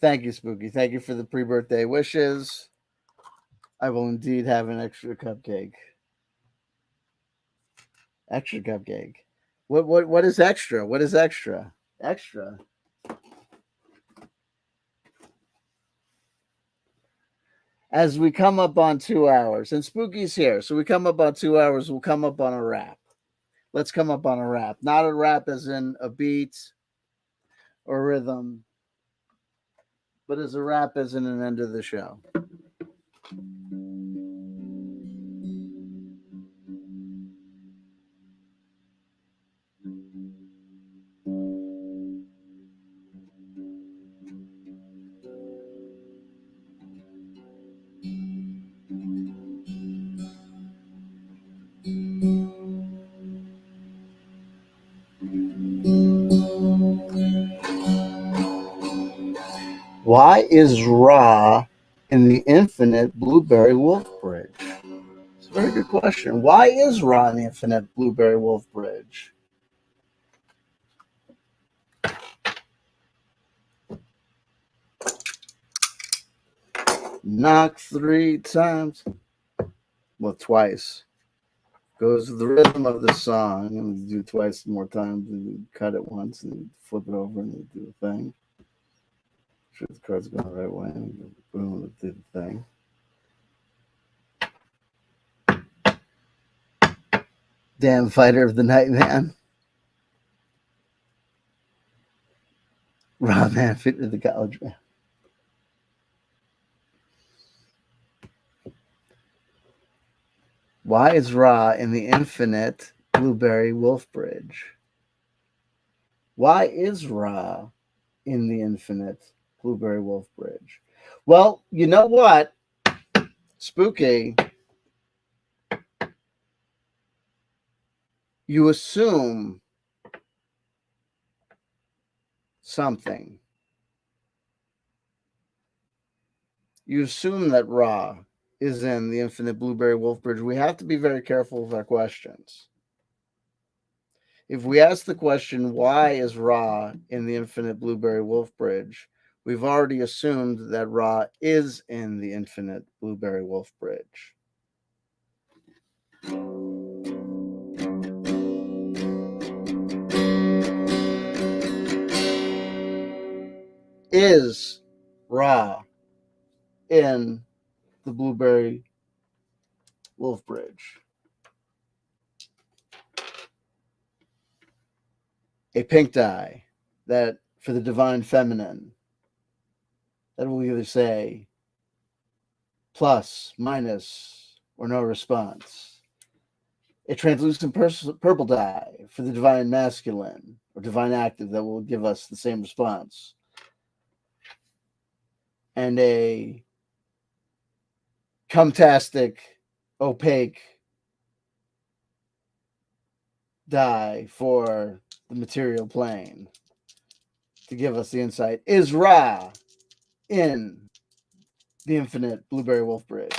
Thank you, Spooky. Thank you for the pre-birthday wishes. I will indeed have an extra cupcake. Extra cupcake. What is extra? What is extra? Extra. As we come up on 2 hours, and Spooky's here, so we come up on 2 hours, we'll come up on a wrap. Let's come up on a rap. Not a rap as in a beat or rhythm, but as a rap as in an end of the show. Why is Ra in the Infinite Blueberry Wolf Bridge? It's a very good question. Why is Ra in the Infinite Blueberry Wolf Bridge? Knock 3 times. Well, twice. Goes to the rhythm of the song, and you do twice more times, and you cut it once, and you flip it over, and you do the thing. Sure the card's going the right way, and you boom, it did the thing. Damn fighter of the night, man. Ra man fit to the college man. Why is Ra in the Infinite Blueberry Wolf Bridge? Why is Ra in the Infinite Blueberry Wolf Bridge? Well, you know what? Spooky. You assume something. You assume that Ra is in the Infinite Blueberry Wolf Bridge. We have to be very careful with our questions. If we ask the question, why is Ra in the Infinite Blueberry Wolf Bridge? We've already assumed that Ra is in the Infinite Blueberry Wolf Bridge. Is Ra in the Blueberry Wolf Bridge? A pink die that for the divine feminine that will either say plus, minus, or no response. A translucent purple die for the divine masculine or divine active that will give us the same response. And a cumtastic, opaque die for the material plane to give us the insight. Is Ra in the Infinite Blueberry Wolf Bridge?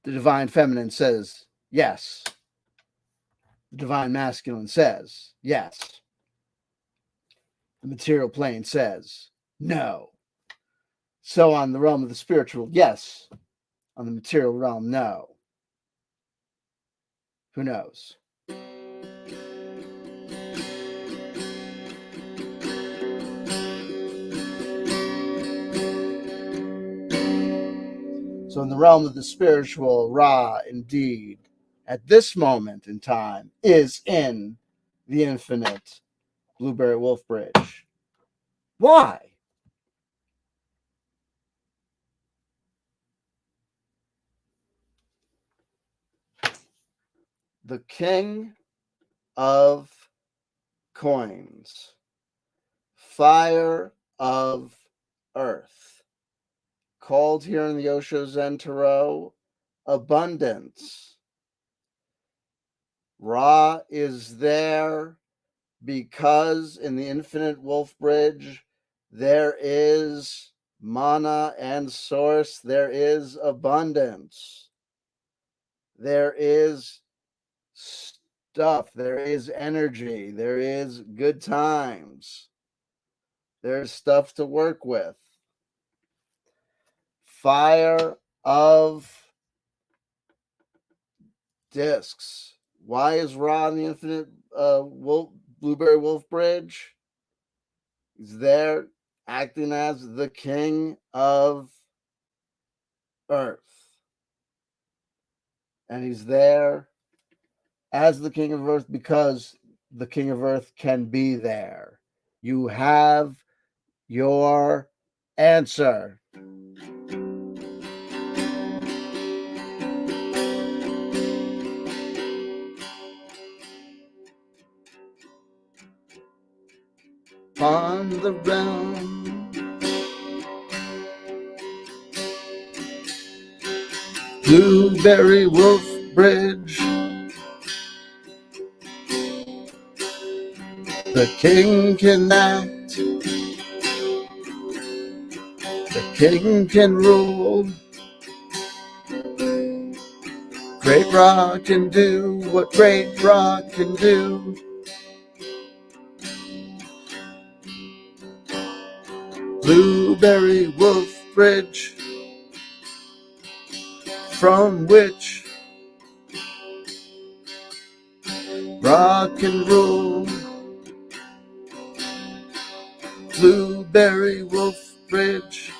The divine feminine says yes. The divine masculine says yes. The material plane says no. So on the realm of the spiritual, yes. On the material realm, no. Who knows? So in the realm of the spiritual, Ra, indeed, at this moment in time, is in the Infinite Blueberry Wolf Bridge. Why? the king of coins, fire of earth, called here in the Osho Zen Tarot abundance. Ra is there because in the Infinite Wolf Bridge there is mana and source, there is abundance, there is stuff, there is energy, there is good times, there's stuff to work with. Fire of discs. Why is Ra in the Infinite Blueberry Wolf Bridge? He's there acting as the king of earth. And he's there as the king of earth because the king of earth can be there. You have your answer. On the realm, Blueberry Wolf Bridge, the king can act, the king can rule. Great Ra can do what Great Ra can do. Blueberry Wolf Bridge, from which Ra can rule. Blueberry Wolf Bridge,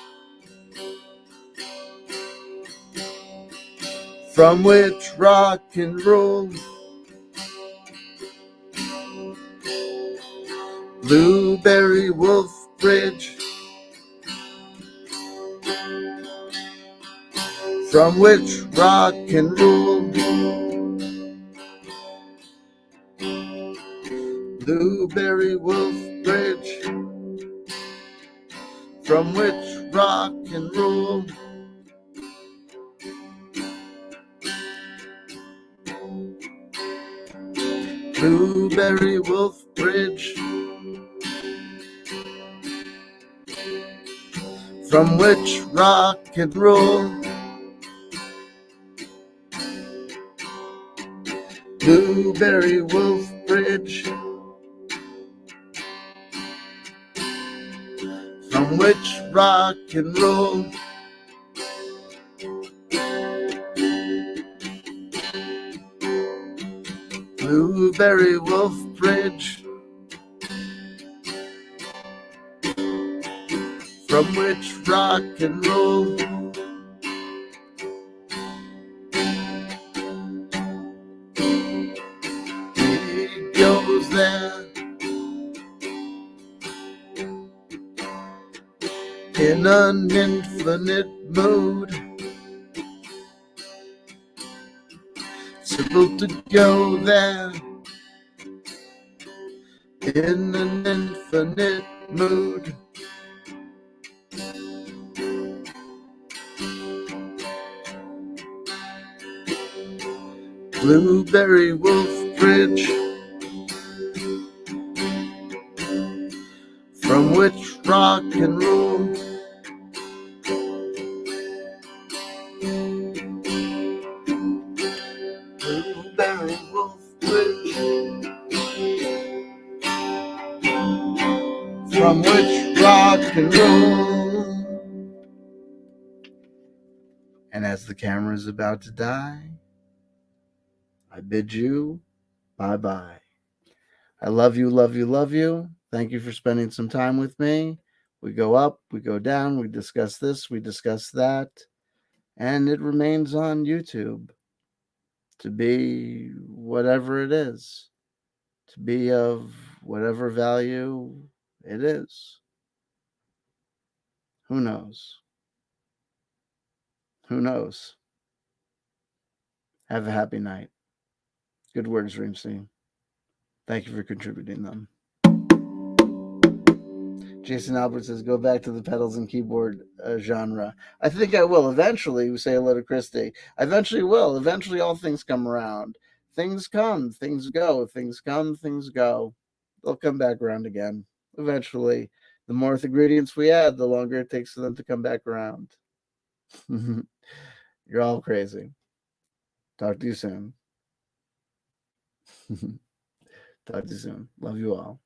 from which Ra can rule. Blueberry Wolf Bridge, from which Ra can rule. Blueberry Wolf Bridge, from which Ra can rule. Blueberry Wolf Bridge, from which Ra can rule. Blueberry Wolf Bridge, from which Ra can rule. Blueberry Wolf Bridge, from which Ra can rule. He goes there in an infinite mood, simple to go there in an infinite mood. Blueberry Wolf Bridge, from which Ra can rule. Blueberry Wolf Bridge, from which Ra can rule. And as the camera is about to die, I bid you bye-bye. I love you, love you, love you. Thank you for spending some time with me. We go up, we go down, we discuss this, we discuss that, and it remains on YouTube to be whatever it is, to be of whatever value it is. Who knows? Who knows? Have a happy night. Good words, Reemsy. Thank you for contributing them. Jason Albert says, go back to the pedals and keyboard genre. I think I will. Eventually, we say hello to Christy. I eventually will. Eventually, all things come around. Things come, things go. Things come, things go. They'll come back around again. Eventually. The more ingredients we add, the longer it takes for them to come back around. You're all crazy. Talk to you soon. Talk to you soon. Love you all.